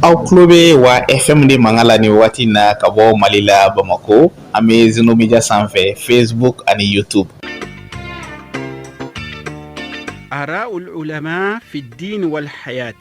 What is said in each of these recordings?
Aw tulo bɛ wa FM de mankan la nin waati in na ka bɔ Mali la Bamakɔ an bɛ Zeno Media sanfɛ Facebook ani YouTube. آراء العلماء في الدين والحياة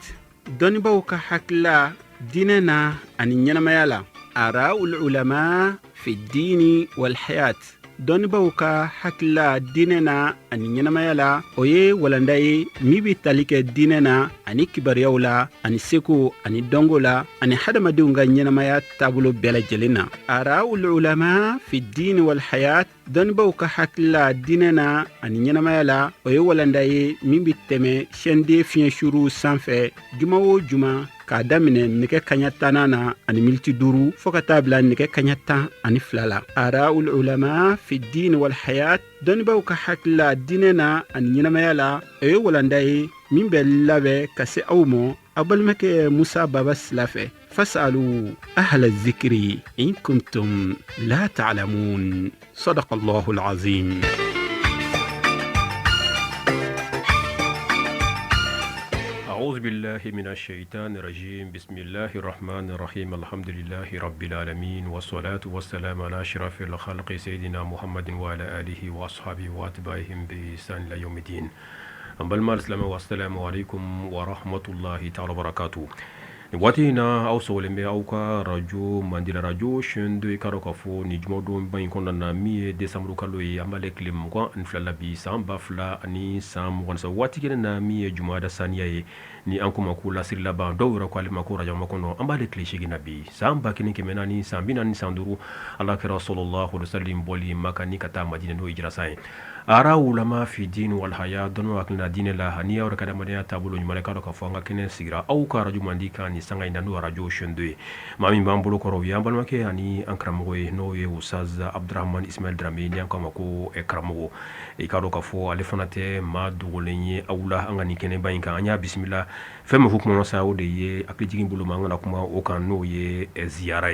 دونبو كحكلا ديننا أن ينميالا آراء العلماء في الدين والحياة دونبو كحكلا ديننا أن ينميالا oye walandaye mibi talike dinena ani kibariyawla ani seko ani dongola ani hadamadenw ka ɲɛnamaya taabolo bɛɛ lajɛlen na araul ulama fi din wal hayat dɔnnibaw ka hakilila dinena ani ɲɛnamaya la o ye walandaye min bi tɛmɛ sɛnde fiɲɛsuru sanfɛ juma o juma k'a daminɛ nɛgɛ kaɲa 10 na ani miniti 5 fɔɔ ka taa bila nɛgɛ kaɲa 12 la araul ulama fi din wal hayat dɔnnibaw ka hakilila dinena ani ɲɛnamaya la o ye walanda ye min bɛ labɛn ka se aw ma aw balimakɛ Musa Baba Sila fɛ fasalu ahla zikri in kuntum la ta'lamun sadaqallahu alazim. أعوذ بالله من الشيطان الرجيم بسم الله الرحمن الرحيم الحمد لله رب العالمين والصلاة والسلام على أشرف الخلق سيدنا محمد وعلى آله وأصحابه وأتباعهم بإحسان إلى يوم الدين. أمبالما السلام والسلام عليكم ورحمة الله تعالى وبركاته. Watina au solembe au ka radio mandila radio shendo ikaro kafo ni jumodo mba inkonda na miye desamru kalo yi ambale klim kwa nflala bi samba fla ani sam wansa wati kene na miye jumada saniya yi ni anko makula sirila ba dawra kwa lima ko radio makono ambale klishi gina bi samba kene kemena ni sambina ni sanduru Allah kira sallallahu alaihi wasallam boli makani kata madina no ijra sai ara ulama fi din wal haya dono akna dine la haniya or kada madina tabulo nyumale kado kafo nga kene sigira au ka radio mandika ni sanga inanu radio shende mami mbambulo koro yambal make ani ankramo no ye usaz Abdurrahman Ismail Drame ni ankama ko ekramo e kado kafo alefonate ma dugolenye awula angani kene bayinka anya bismillah femme hukmo no saudi ye akijigin bulu mangana kuma o kan no ye ziyara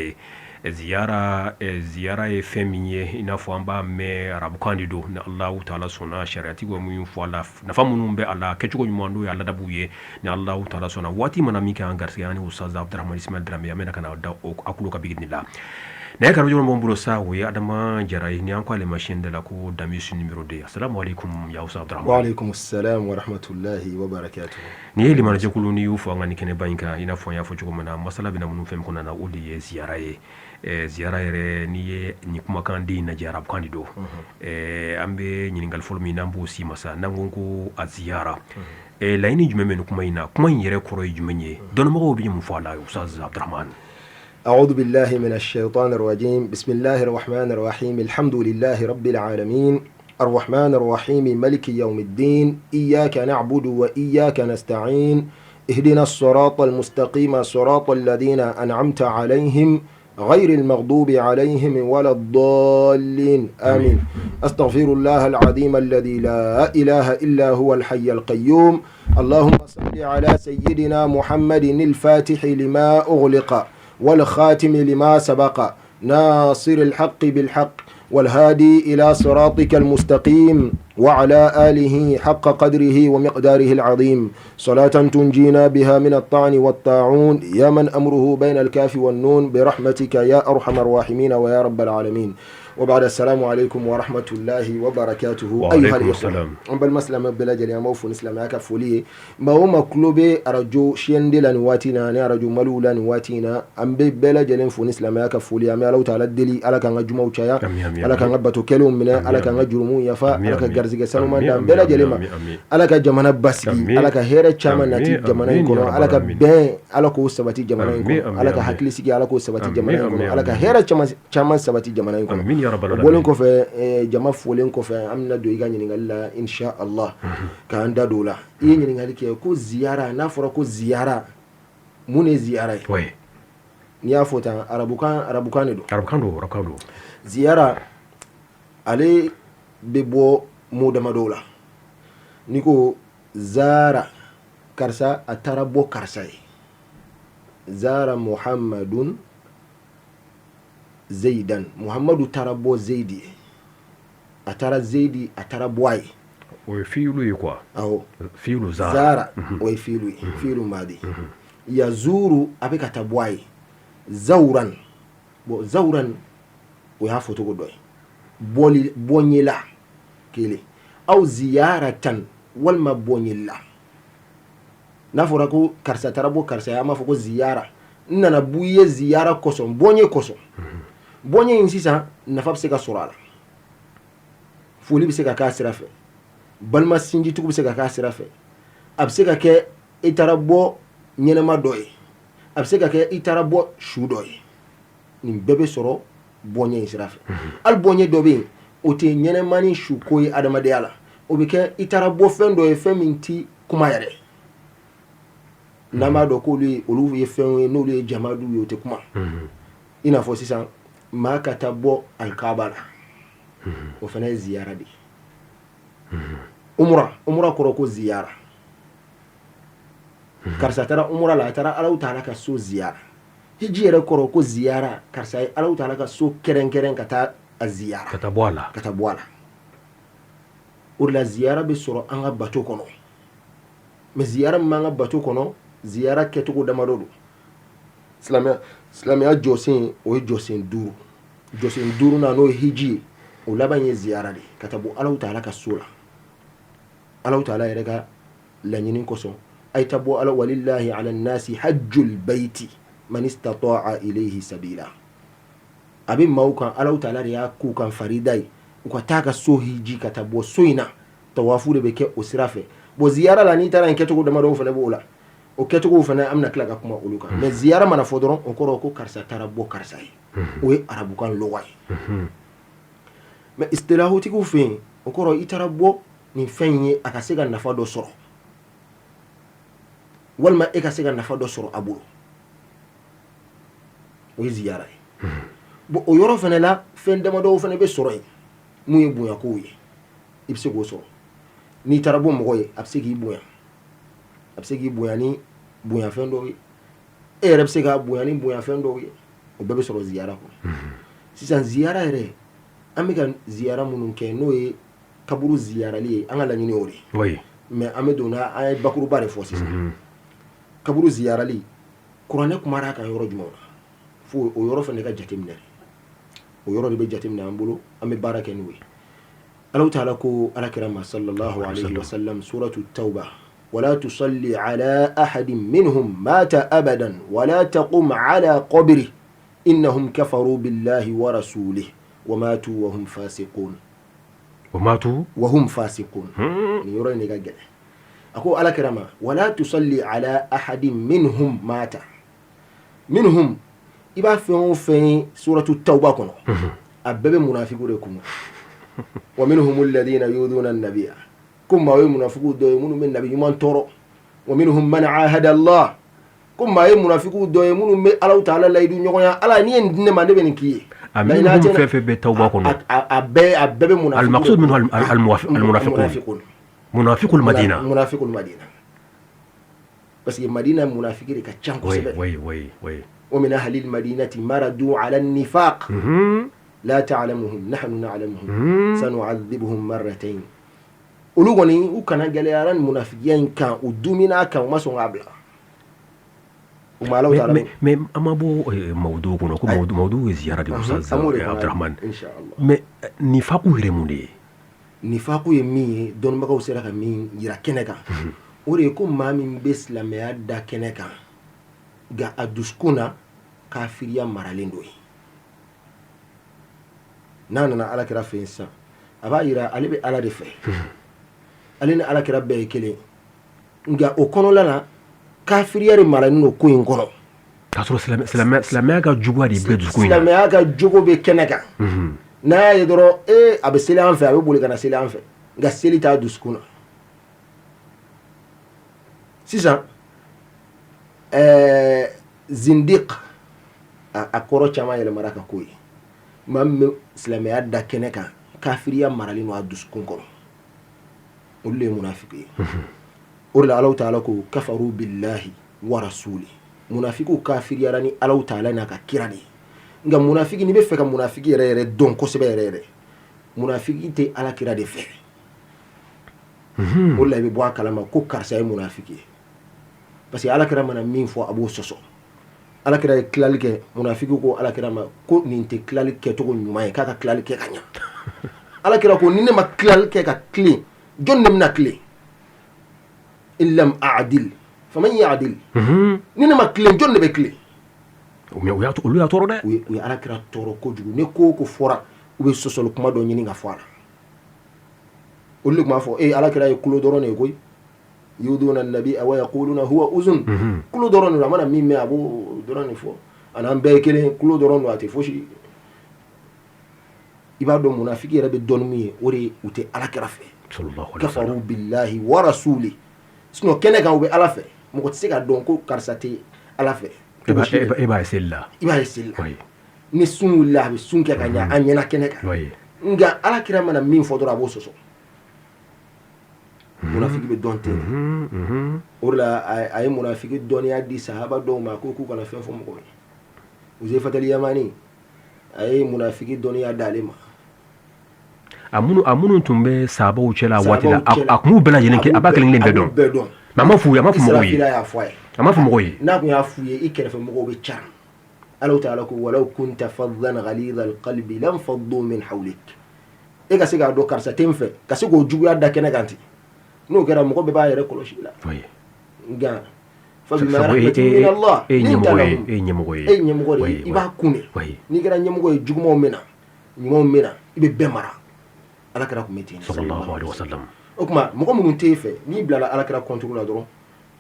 ye feminye inafo amba me arabu kandido na Allahu Ta'ala sona shariati go mu fo ala na famunu be ala kechugo nyundo ya lada buye na Allahu Ta'ala sona wati manamika angarsiani ustaz Abdurrahman Ismail Drame amena kana da akulu ka bigidnila na yaka rojo mbombulo sawe adama jarai ni anko ale machine de la ko damisu numero 2. Assalamu alaikum ya ustaz Abdurrahman. Wa alaikum assalam wa rahmatullahi wa barakatuh. Ni eli manaje kuluni ufo ngani kene banka inafo ya fo chugo mana masala bina munu fem kuna na uli ye ziyara yere ni kuma kandi na jarab kandido ambe nyiningal folmi nambo si masa nangonko aziyara laini jumeme kuma ina kuma yere koro jumenye don mago bi mu fala ustaz Abdurrahman. أعوذ بالله من الشيطان الرجيم بسم الله الرحمن الرحيم الحمد لله رب العالمين الرحمن الرحيم ملك يوم الدين إياك نعبد وإياك نستعين اهدنا الصراط المستقيم صراط الذين أنعمت عليهم غير المغضوب عليهم ولا الضالين آمين. أستغفر الله العظيم الذي لا إله إلا هو الحي القيوم. اللهم صل على سيدنا محمد الفاتح لما أغلق والخاتم لما سبق ناصر الحق بالحق والهادي إلى صراطك المستقيم وعلى آله حق قدره ومقداره العظيم صلاة تنجينا بها من الطعن والطاعون يا من أمره بين الكاف والنون برحمتك يا أرحم الراحمين ويا رب العالمين. وبعد السلام عليكم ورحمة الله وبركاته أيها الإخوة أمبل مسلم بلاجل يا موفو نسلم يا كفولي ما هو مكلوبي أرجو شيندلا نواتينا نرجو ملولا نواتينا أمبي بلاجل فو نسلم يا كفولي أمي الله تعالى دلي على كان جمعو شيا على كان بتو كلام منا على كان جرمو يفا على كان جرزق سلمان دام بلاجل ما على كان جمانا بسكي على كان هيرة شامان نتيجة جمانا يكونوا على كان بين على كوس سبتي جمانا يكونوا على كان حكلي سكي على كوس سبتي جمانا يكونوا على كان هيرة شامان سبتي جمانا يكونوا bolin ko fe jama folin ko fe amna do iganya ni ngalla insha Allah ka anda dola yin ni ngali ke ko ziyara na fora ko ziyara mune ziyara we ni afota arabukan do ziyara ale bebo modama dola niko zara karsa atarabo karsa zara Muhammadun Zaidan Muhammadu tarabo Zaidi atara Zaidi atara boy o filu yi kwa aho filu zara o filu filu madi yazuru a bɛ ka taa bɔ a ye zawuran bon zawuran o y'a fɔ cogo dɔ ye bɔɲɛla kelen aw ziyaratan walima bɔɲɛla n'a fɔra ko karisa taara bɔ karisa ye an b'a fɔ ko ziyara n nana b'u ye ziyara kosɔn bɔɲɛ kosɔn bɔɲɛ in sisan nafa bɛ se ka sɔrɔ a la foli bɛ se ka k'a sira fɛ balima sinjitigiw bɛ se ka k'a sira fɛ a bɛ se ka kɛ i taara bɔ ɲɛnɛma dɔ ye a bɛ se ka kɛ i taara bɔ su dɔ ye nin bɛɛ bɛ sɔrɔ bɔɲɛ in sira fɛ hali bɔɲɛ dɔ bɛ yen o tɛ ɲɛnɛma ni su ko ye adamadenya la o bɛ kɛ i taara bɔ fɛn dɔ ye fɛn min ti kuma yɛrɛ n'an b'a dɔn k'olu olu ye fɛnw ye n'olu ye jamadu ye o tɛ kuma i n'a fɔ sisan maa ka taa bɔ alikaaba la o fana ye ziyara de ye umura kɔrɔ ko ziyara karisa taara umura la a taara Alahu Taala ka so ziyara hiji yɛrɛ kɔrɔ ko ziyara karisa ye Alahu Taala ka so kɛrɛnkɛrɛn ka taa a ziyara ka taa bɔ a la o de la ziyara bɛ sɔrɔ an ka bato kɔnɔ mais ziyara min b'an ka bato kɔnɔ ziyara kɛcogo damadɔ don silamɛya jɔsen o ye jɔsen 5 jɔsen 5 na n'o ye hiji ye o laban ye ziyara de ka taa bɔ Alahu Taala ka so la Alahu Taala yɛrɛ ka laɲini kosɔn a ye taa bɔ ala walillahi ala nasi hajjul bayti man istata'a ilayhi sabila a bɛ maaw kan Alahu Taala de y'a k'u kan farida ye u ka taa ka so hiji ka taa bɔ so in na tawafu de bɛ kɛ o sira fɛ bon ziyara la n'i taara nin kɛcogo damadɔ fana b'o la o kɛcogo fana an bɛna tila ka kuma olu kan mais ziyara mana fɔ dɔrɔn o kɔrɔ ko karisa taara bɔ karisa ye o ye arabukan lɔgɔ ye mais istilahutigiw fɛ yen o kɔrɔ i taara bɔ nin fɛn in ye a ka se ka nafa dɔ sɔrɔ walima e ka se ka nafa dɔ sɔrɔ a bolo o ye ziyara ye bon o yɔrɔ fana la fɛn damadɔw fana bɛ sɔrɔ yen mun ye bonyakow ye i bɛ se k'o sɔrɔ n'i taara bɔ mɔgɔ ye a bɛ se k'i bonya a bɛ se k'i bonya ni bonyafɛn dɔw ye e yɛrɛ bɛ se k'a bonya ni bonyafɛn dɔw ye o bɛɛ bɛ sɔrɔ ziyara kɔnɔ sisan ziyara yɛrɛ an bɛ ka ziyara minnu kɛ n'o ye kaburu ziyarali ye an ka laɲini o de mais an bɛ don na an ye bakuruba de fɔ sisan kaburu ziyarali kuranɛ kumara a kan yɔrɔ jumɛn na fo o yɔrɔ fana ka jateminɛ o yɔrɔ de bɛ jateminɛ an bolo an bɛ baara kɛ n'o ye Alahu Taala ko alakira ma sallallahu alayhi wa sallam suratu tawba ولا تصلي على أحد منهم مات أبدا ولا تقم على قبره إنهم كفروا بالله ورسوله وماتوا وهم فاسقون يورين يقول أقول على كرامة ولا تصلي على أحد منهم مات منهم إبا في سورة التوبة كنا أبب منافقون لكم ومنهم الذين يؤذون النبي كما يمنافقوا دويمون من النبي من ترى ومنهم من عاهد الله كما يمنافقوا دويمون من الله تعالى لا يدون يقول الله نين دين ما نبين كيه منهم في التوبة كنا أبب منافقون المقصود منه المنافقون منافق المدينة بس المدينة منافقين كتشان كسبة ومن أهل المدينة مردوا على النفاق لا تعلمهم نحن نعلمهم سنعذبهم مرتين ulugoni ukana galearan munafiqin kan udumina kan maso ngabla umala utara mais amabo mawdu kono ko mawdu ziyara di ustaz Abdurrahman inshallah mais nifaqu remunde nifaqu yemi don baka usera ka min yira keneka ore ko mami beslamiya da keneka ga aduskuna kafiriya maralendo nana ala kira fensa aba yira ale be ala de fe ale ni ala kira bɛɛ ye kelen nka o kɔnɔla la kafiriya de marani no ko in kɔnɔ k'a sɔrɔ silamɛya ka juguya de bɛ dusukun in na silamɛya ka jogo bɛ kɛnɛ kan n'a y'a ye dɔrɔn a bɛ seli an fɛ a bɛ boli ka na seli an fɛ nka seli t'a dusukun na sisan zindiq a kɔrɔ caman yɛlɛmara ka ko ye maa min bɛ silamɛya da kɛnɛ kan kafiriya marali no a dusukun kɔnɔ olu ye munafiki ye o de la Alahu Taala ko kafaru billahi wa rasuli munafiku kafiriyara ni Alahu Taala n'a ka kira de nka munafiki ni bɛ fɛ ka munafiki yɛrɛ yɛrɛ dɔn kosɛbɛ yɛrɛ yɛrɛ munafiki tɛ ala kira de fɛ o de la i bɛ bɔ a kalama ko karisa ye munafiki ye parce que alakira mana min fɔ a b'o sɔsɔ alakira ye tilali kɛ munafiki ko alakira ma ko nin tɛ tilali kɛcogo ɲuman ye k'a ka tilali kɛ ka ɲa alakira ko ni ne ma tilali kɛ ka tilen jɔn de bɛna tilen in lam a'dil faman ya'dil ni ne ma tilen jɔn de bɛ tilen olu y'a tɔɔrɔ dɛ u ye alakira tɔɔrɔ kojugu ni ko ko fɔra u bɛ sɔsɔli kuma dɔ ɲini ka fɔ a la olu de tun b'a fɔ alakira ye kulo dɔrɔn de ye koyi yuduna nabi wa yaquluna huwa uzun kulo dɔrɔn de a mana min mɛn a b'o dɔrɔn de fɔ a n'an bɛɛ ye kelen kulo dɔrɔn don a tɛ fosi i b'a dɔn munafiki yɛrɛ bɛ dɔnni min ye o de u tɛ alakira fɛ kafaru billahi wa rasuli sinon kɛnɛ kan u bɛ ala fɛ mɔgɔ tɛ se ka dɔn ko karisa tɛ ala fɛ e b'a ye seli la ni sun wulila a bɛ sun kɛ ka ɲɛ an ɲɛna kɛnɛ kan nka alakira mana min fɔ dɔrɔn a b'o sɔsɔ munafiki bɛ dɔn ten o de la a ye munafiki dɔnniya di sahaba dɔw ma ko k'u kana fɛn fɔ mɔgɔw ye Uzaifatul Yamani a ye munafiki dɔnniya d'ale ma a minnu tun bɛ sahabaw cɛla waati la a kun b'u bɛɛ lajɛlen kɛ a b'a kelen kelen bɛɛ dɔn mais a ma f'u ye a ma fɔ mɔgɔw ye n'a kun y'a f'u ye i kɛrɛfɛ mɔgɔw bɛ caran Allahu ta'ala ko walaw kunta faddan ghalidhal qalbi lam faddu min hawlik e ka se k'a dɔn karisa tɛ n fɛ ka se k'o juguya da kɛnɛ kan ten n'o kɛra mɔgɔ bɛɛ b'a yɛrɛ kɔlɔsi la nka fabima rahmatin min Allah e ɲɛmɔgɔ ye i b'a kun de n'i kɛra ɲɛmɔgɔ ye jugumanw bɛ na ɲumanw bɛ na i bɛ bɛɛ mara alakira tun bɛ ten sallallahu alaihi wasallam o tuma mɔgɔ minnu t'e fɛ n'i bilala alakira kɔnturu la dɔrɔn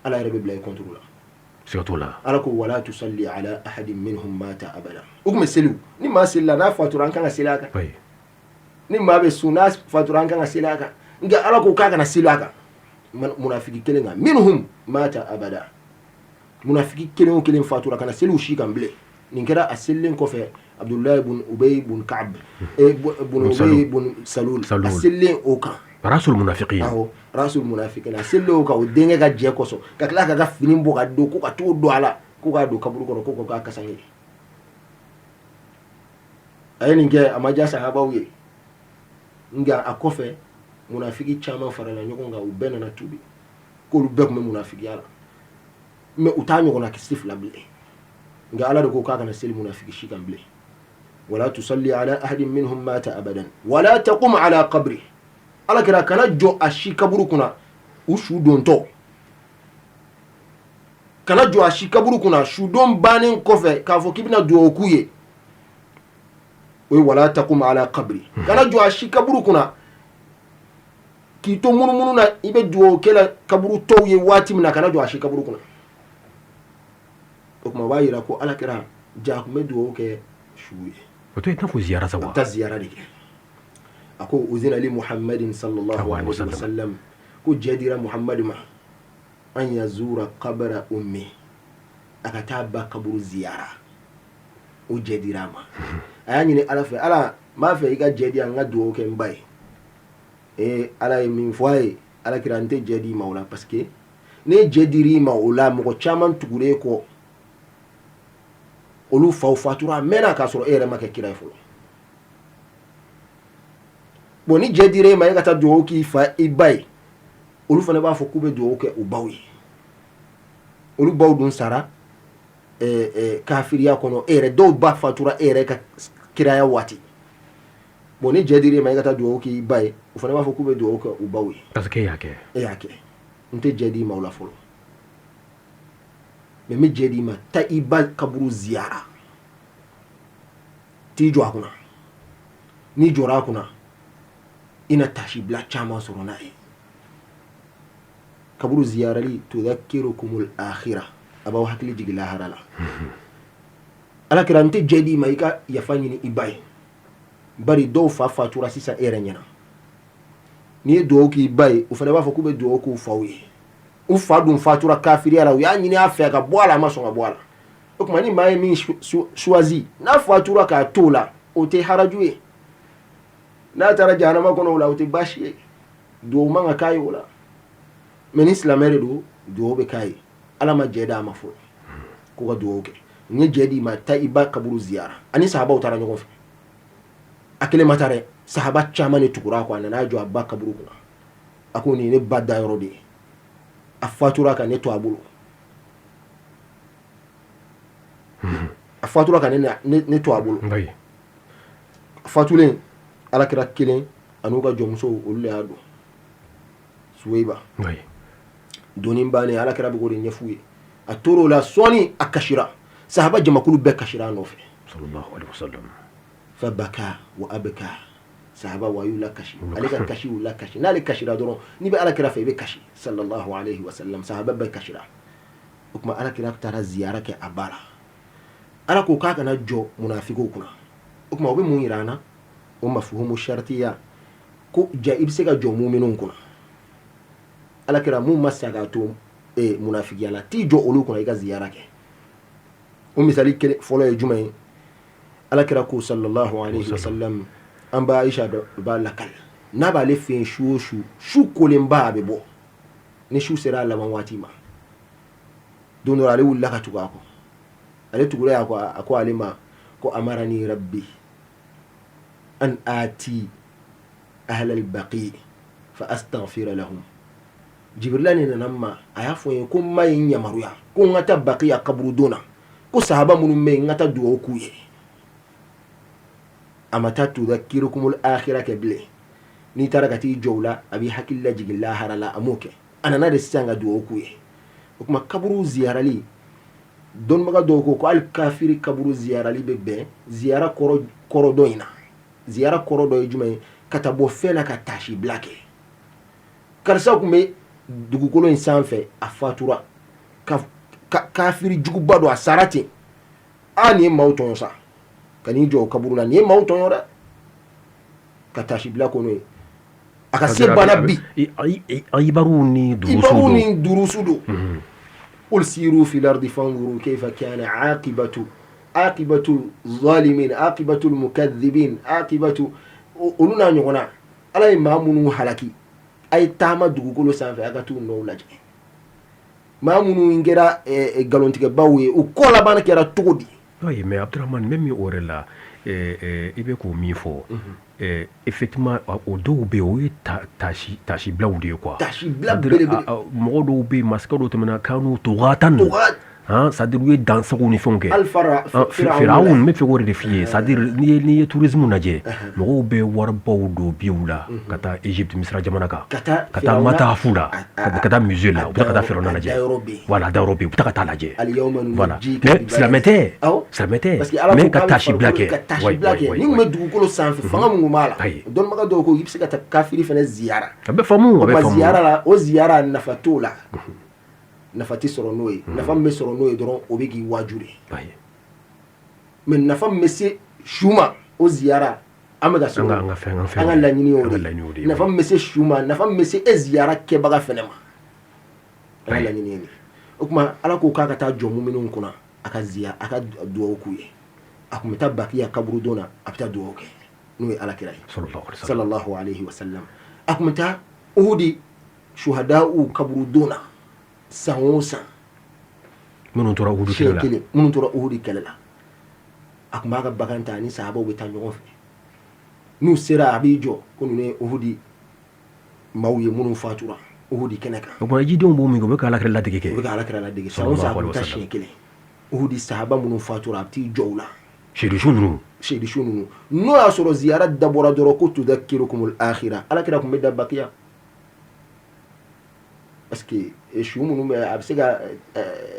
ala yɛrɛ bɛ bila i kɔnturu la siga t'o la ala ko wala tusalli ala ahadin minhum mata abada o tun bɛ seli ni maa selila n'a fatura an kan ka seli a kan ni maa bɛ sun n'a fatura an kan ka seli a kan nka ala ko k'a kana seli a kan munafiki kelen kan minhum mata abada munafiki kelen o kelen fatura kana seli u si kan bilen nin kɛra a selilen kɔfɛ Abdullahi bun Ubay bun Ka'b bun Ubay bun Salul a selilen o kan rasul munafiqin rasul munafiqin a selilen o kan o denkɛ ka jɛ kɔsɔ ka tila ka fini bɔ ka don ko ka t'o don a la ko k'a don kaburu kɔnɔ ko k'a kasa ye a ye nin kɛ a ma diya sahabaw ye nka a kɔfɛ munafiki caman farala ɲɔgɔn kan u bɛɛ nana tubi k'olu bɛɛ tun bɛ munafikiya la mais u t'a ɲɔgɔnna kisi fila bilen nka ala de ko k'a kana seli munafiki si kan bilen wala tusalli ala ahadin minhum mata abadan wala taqum ala qabri ala kɛra kana jɔ a si kaburu kunna u su dontɔ kana jɔ a si kaburu kunna su don bannen kɔfɛ k'a fɔ k'i bɛna dugawu k'u ye o ye wala taqum ala qabri kana jɔ a si kaburu kunna k'i to munumunu na i bɛ dugawu kɛla kaburu tɔw ye waati min na kana jɔ a si kaburu kunna o tuma o b'a yira ko ala kɛra ja kun bɛ dugawu kɛ su ye o to ye n'a fɔ ziyara sa wa a bɛ taa ziyara de kɛ a ko uzina li muhammadin sallallahu alaihi wasallam ko jɛ dira muhammad ma an yazura qabra ummi a ka taa ba kaburu ziyara o jɛ dira ma a y'a ɲini ala fɛ ala m'a fɛ i ka jɛ di an ka dugawu kɛ n ba ye ala ye min fɔ a ye ala kira n tɛ jɛ di ma o la parce que ne jɛ dir'i ma o la mɔgɔ caman tugulen kɔ olu faw fatura mɛnna k'a sɔrɔ e yɛrɛ ma kɛ kira ye fɔlɔ bon ni jɛ dir'e ma e ka taa dugawu k'i fa i ba ye olu fana b'a fɔ k'u bɛ dugawu kɛ u baw ye olu baw dun sara kafiriya kɔnɔ e yɛrɛ dɔw ba fatura e yɛrɛ ka kiraya waati bon ni jɛ dir'e ma e ka taa dugawu k'i ba ye o fana b'a fɔ k'u bɛ dugawu kɛ u baw ye parce que e y'a kɛ n tɛ jɛ d'i ma o la fɔlɔ mais mi jɛ d'i ma taa i ba kaburu ziyara t'i jɔ a kunna n'i jɔra a kunna i na tasi bila caman sɔrɔ n'a ye kaburu ziyarali tudhakirukumul akhira a b'aw hakili jigin lahara la ala kɛra n tɛ jɛ d'i ma i ka yafa ɲini i ba ye bari dɔw fa fatura sisan e yɛrɛ ɲɛna n'i ye dugawu k'i ba ye o fana b'a fɔ k'u bɛ dugawu k'u faw ye u fa dun fatura kafiriya la u y'a ɲini a fɛ ka bɔ a la a ma sɔn ka bɔ a la o tuma ni maa ye min choisi n'a fatura k'a to o la o tɛ haraju ye n'a taara jahanama kɔnɔ o la o tɛ baasi ye dugawu man ka k'a ye o la mais ni silamɛ de don dugawu bɛ k'a ye ala ma jɛ d'a ma fɔlɔ k'u ka dugawu kɛ n ye jɛ d'i ma taa i ba kaburu ziyara ani sahabaw taara ɲɔgɔn fɛ a kelen ma taa dɛ sahaba caman de tugura a kɔ a nana jɔ a ba kaburu kunna a ko nin ye ne ba da yɔrɔ de ye a fatura ka ne to a bolo fatura kan ne to abulu oui fatulen alakira kelen anu ka jɔnmuso olu le y'a don Suweiba oui donin bannen alakira bɛ k'o de ɲɛf'u ye a tor'o la sɔɔni a kasira sahaba jamakulu bɛɛ kasira a nɔfɛ sallallahu alaihi wasallam fa baka wa abka sahaba wa y'u la kasi ale ka kasi y'u la kasi n'ale kasira dɔrɔn n'i bɛ alakira fɛ i bɛ kasi sallallahu alaihi wasallam sahaba bɛɛ kasira o tuma alakira taara ziyara kɛ a ba la ala ko k'a kana jɔ munafikiw kunna o tuma o bɛ mun yira an na o mafuhumu shartiya ko ja i bɛ se ka jɔ muminun kunna alakira mun ma sa k'a to munafikiya la t'i jɔ olu kunna i ka ziyara kɛ o misali kelen fɔlɔ ye jumɛn ye alakira ko sallallahu alaihi wasallam an ba Aisha b'a lakale n'a b'ale fɛ yen su o su kolenba a bɛ bɔ ni su sera a laban waati ma don dɔ ale wulila ka tugu a kɔ ale tugura a ko ale ma ko amarani rabbi an ati ahla al-baqi fa astaghfira lahum Jibrila ni nana ma a y'a fɔ n ye ko n ma ye n yamaruya ko n ka taa baqiya kaburu don na ko sahaba minnu bɛ yen n ka taa dugawu k'u ye a ma taa tudhakirukumul akhira kɛ bilen n'i taara ka t'i jɔ o la a b'i hakili lajigin lahara la a m'o kɛ a nana de sisan ka dugawu k'u ye o tuma kaburu ziyarali dɔnnibaga dɔw ko hali kafiri kaburu ziyarali bɛ bɛn ziyara kɔrɔ dɔ in na ziyara kɔrɔ dɔ ye jumɛn ye ka taa bɔ fɛn na ka taasi bila kɛ karisa tun bɛ dugukolo in sanfɛ a fatura kafiri juguba don a sara ten nin ye maaw tɔɲɔ sa ka n'i jɔ o kaburu la nin ye maaw tɔɲɔ dɛ ka taasi bila ko n'o ye a ka se bana bi ibaru ni durusu don قل سيروا في الأرض فانظروا كيف كان عاقبة الظالمين عاقبة المكذبين عاقبة أولونا نيونا على ما منو حلقي أي تاما دوغولو سانفي أغاتو نولاج ما منو إنجرا غالونتك باوي وكولا بانا كيرا تودي oui mais Abdurrahman même o yɛrɛ la i bɛ k'o min fɔ effectivement o dɔw bɛ yen o ye tasi bilaw de ye quoi tasi bila belebele mɔgɔ dɔw bɛ yen masakɛ dɔw tɛmɛna kanu togatan c'est-à-dire u ye dansagow ni fɛnw kɛ Firawun n bɛ fɛ k'o de f'i ye c'est-à-dire n'i ye tourisme lajɛ mɔgɔw bɛ waribaw don biyew la ka taa Egypte Misira jamana kan ka taa Matafu la ka taa musée la u bɛ taa ka taa Firawuna lajɛ voilà dayɔrɔ bɛ yen u bɛ taa ka taa lajɛ voilà mais silamɛ tɛ mais ka tasi bila kɛ ni kun bɛ dugukolo sanfɛ fanga mun b'a la dɔnnibaga dɔw ko i bɛ se ka taa kafiri fana ziyara a bɛ faamu ziyara la o ziyara nafa t'o la nafa tɛ sɔrɔ n'o ye nafa min bɛ sɔrɔ n'o ye dɔrɔn o bɛ k'i waaju de mais nafa min bɛ se su ma o ziyara an bɛ ka sɔrɔ an ka laɲini y'o de ye nafa min bɛ se su ma nafa min bɛ se e ziyara kɛbaga fana ma an ka laɲini ye nin o tuma ala ko k'a ka taa jɔ muminun kunna a ka dugawu k'u ye a tun bɛ taa bakiya kaburu don na a bɛ taa dugawu kɛ n'o ye alakira ye sallallahu alaihi wasallam a tun bɛ taa uhudi shuhada'u kaburu don na san o san minnu tora uhudi kɛlɛ la a tun b'a ka bagan ta ni sahabaw bɛ taa ɲɔgɔn fɛ n'u sera a b'i jɔ ko ninnu ye uhudi maaw ye minnu fatura uhudi kɛnɛ kan o kuma jidenw b'o min kɛ u bɛ ka alakira ladege kɛ u bɛ ka alakira ladege san o san a bɛ taa siɲɛ kelen uhudi sahaba minnu fatura a bɛ t'i jɔ u la seyidu ninnu n'o y'a sɔrɔ ziyara dabɔra dɔrɔn ko tudhakirukumul akhira alakira tun bɛ da bakiya parce que su minnu bɛ a bɛ se ka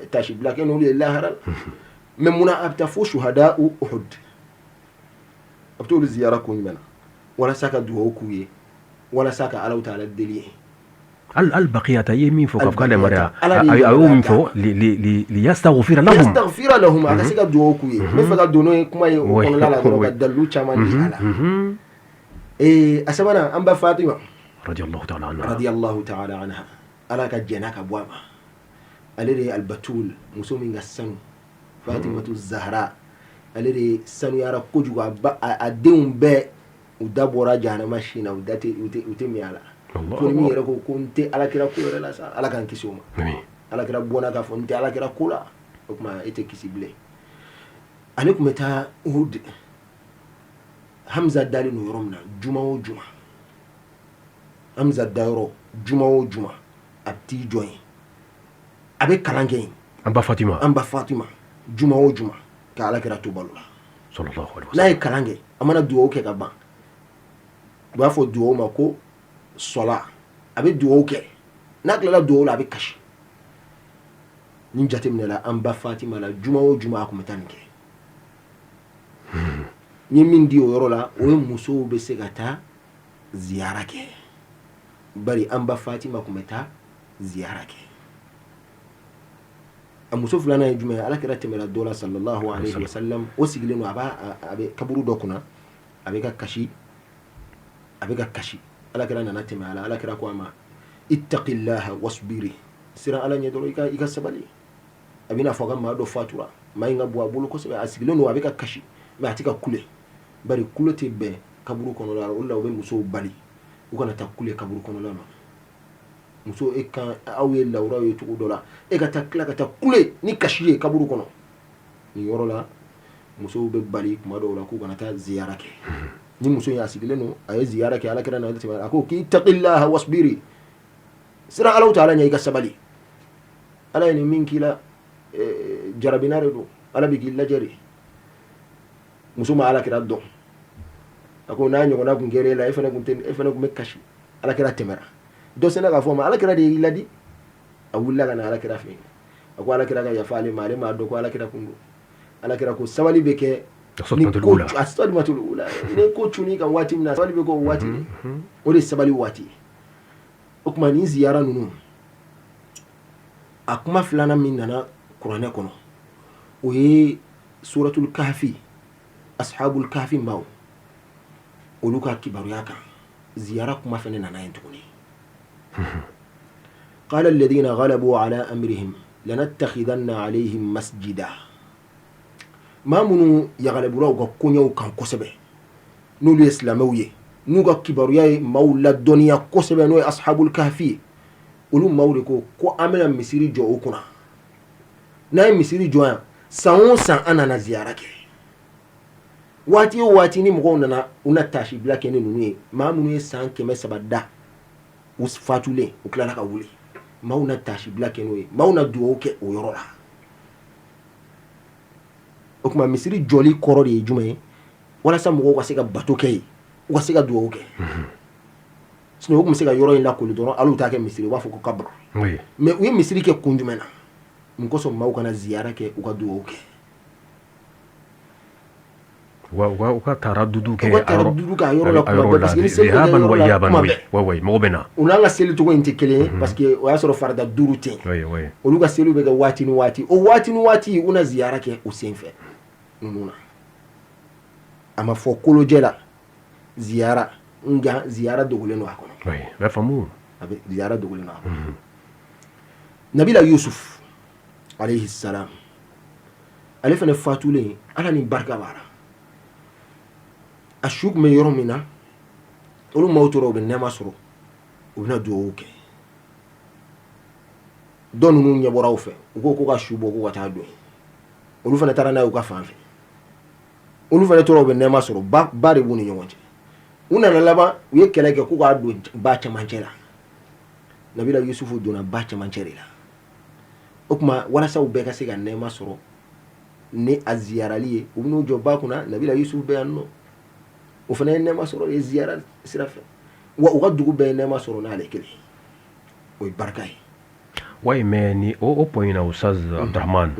tasi bila kɛ n'olu ye lahara mais munna a bɛ taa fo shuhada uhud a bɛ t'olu ziyara kun jumɛn na walasa ka dugawu k'u ye walasa ka alaw ta'ala deli ye البقية هي مين فوق قال مريا أيوة مين فوق ليستغفر لهم على سيجا دوكوي ما فجأة دونو كم يقول لا دروك دلو كمان على أسمعنا أم فاطمة رضي الله تعالى عنها على كجناك أبوابها الذي البتول مسومين السن فاطمة الزهراء الذي سن يرى كوجوا أديم ب ودابورا جانا ماشينا وداتي وتمي على ko mi yɛrɛ ko nte alakira ko yɛrɛ la sa ala k'an kisi o ma alakira bɔnna k'a fɔ nte alakira ko la o tuma e tɛ kisi bilen ale tun bɛ taa Uhud Hamza dalen no yɔrɔ min na juma o juma Hamza da yɔrɔ juma o juma a bɛ t'i jɔ yen a bɛ kalan kɛ yen an ba Fatima juma o juma ka ala kira tubalu la sallallahu alaihi n'a ye wasallam kalan kɛ a mana duwawu kɛ ka ban u b'a fɔ duwawu ma ko sola a bɛ duwawu kɛ n'a tilala duwawu la a bɛ kasi ni jateminɛla an ba Fatima la juma o juma a tun bɛ taa nin kɛ n ye min di o yɔrɔ la o ye musow bɛ se ka taa ziyara kɛ bari an ba Fatima tun bɛ taa ziyara kɛ a muso filanan ye jumɛn ye ala kira tɛmɛra dɔ la sallallahu alaihi wasallam o sigilen don a bɛ kaburu dɔ kunna a bɛ ka kasi ala kira nana tɛmɛ a la ala kira ko a ma ittaqillaha wasbiri siran ala ɲɛ dɔrɔn i ka sabali a bɛna fɔ ka maa dɔ fatura maa in ka bɔ a bolo kosɛbɛ a sigilen don a bɛ ka kasi mais a tɛ ka kule bari kule tɛ bɛn kaburu kɔnɔla la o de la u bɛ musow bali u kana taa kule kaburu kɔnɔla la muso e kan aw ye lawuraw ye cogo dɔ la e ka taa tila ka taa kule ni kasi ye kaburu kɔnɔ nin yɔrɔ la musow bɛ bali kuma dɔw la k'u kana taa ziyara kɛ ni muso in a sigilen don a ye ziyara kɛ ala kira na tɛmɛ a ko k'i taqillaha wasbiri siran alaw taala ɲɛ i ka sabali ala ye nin min k'i la jarabina de don ala bɛ k'i lajɛ de muso ma ala kira dɔn a ko n'a ɲɔgɔnna kun kɛra e la e fana kun bɛ kasi ala kira tɛmɛra dɔ sena k'a fɔ ma ala kira de y'i ladi a wulila ka na ala kira fɛ yen a ko ala kira ka yafa ale ma ale m'a dɔn ko ala kira kun don ala kira ko sabali bɛ kɛ a salimatul ula ni ko cunni kan waati min na sabali bɛ kɛ o waati o de sabali waati o tuma nin ziyara ninnu a kuma filanan min nana kuranɛ kɔnɔ o ye suratul kahfi ashabul kahfi maaw olu ka kibaruya kan ziyara kuma fɛnɛ nana yen tuguni قال الذين غلبوا على أمرهم لنتخذن عليهم مسجدا ما منو يغلبوا لو كونيو كان كسبه نولو إسلاموية نوغا كباريا مولا الدنيا كسبه نوي أصحاب الكهفي ولو موريكو كو أمنا مسيري جو أكونا ناي مسيري جو سان أنا نزيارك واتي ni mɔgɔw nana u na tashi bila kɛ ni ninnu ye maa minnu ye san 300 da u fatulen u tilala ka wuli maaw na tashi bila kɛ n'o ye maaw na duwawu kɛ o yɔrɔ la o tuma misiri jɔli kɔrɔ de ye jumɛn ye walasa mɔgɔw ka se ka bato kɛ yen u ka se ka duwawu kɛ sinon u tun bɛ se ka yɔrɔ in lakoli dɔrɔn hali u t'a kɛ misiri u b'a fɔ ko kaburu mais u ye misiri kɛ kun jumɛn na mun kosɔn maaw kana ziyara kɛ u ka duwawu kɛ u ka taara dudu kɛ a yɔrɔ la kuma bɛɛ parce que ni seli bɛ kɛ yɔrɔ la kuma bɛɛ mɔgɔ bɛ na u n'an ka seli cogo in tɛ kelen ye parce que o y'a sɔrɔ farida 5 tɛ yen olu ka seliw bɛ kɛ waati ni waati o waati ni waati u na ziyara kɛ u sen fɛ ninnu na a ma fɔ kolojɛ la ziyara nka ziyara dogolen don a kɔnɔ bɛ faamu a bɛ ziyara dogolen don a kɔnɔ nabila yusuf alayhi salam ale fana fatulen ala ni barika b'a la a su tun bɛ yɔrɔ min na olu maaw tora u bɛ nɛɛma sɔrɔ u bɛna duwawu kɛ dɔ ninnu ɲɛbɔra u fɛ u ko ka su bɔ k'u ka taa don olu fana taara n'a ye u ka fan fɛ olu fana tora u bɛ nɛɛma sɔrɔ ba de b'u ni ɲɔgɔn cɛ u nana laban u ye kɛlɛ kɛ k'u k'a don ba cɛmancɛ la nabila yusufu donna ba cɛmancɛ de la o tuma walasa u bɛɛ ka se ka nɛɛma sɔrɔ ni a ziyarali ye u bɛn'u jɔ ba kunna nabila yusufu bɛ yan nɔ o fana ye nɛɛma sɔrɔ ye ziyara sira fɛ wa u ka dugu bɛɛ ye nɛɛma sɔrɔ n'ale kelen o ye barika ye ouais mais ni o point na Ustaz Abdurrahman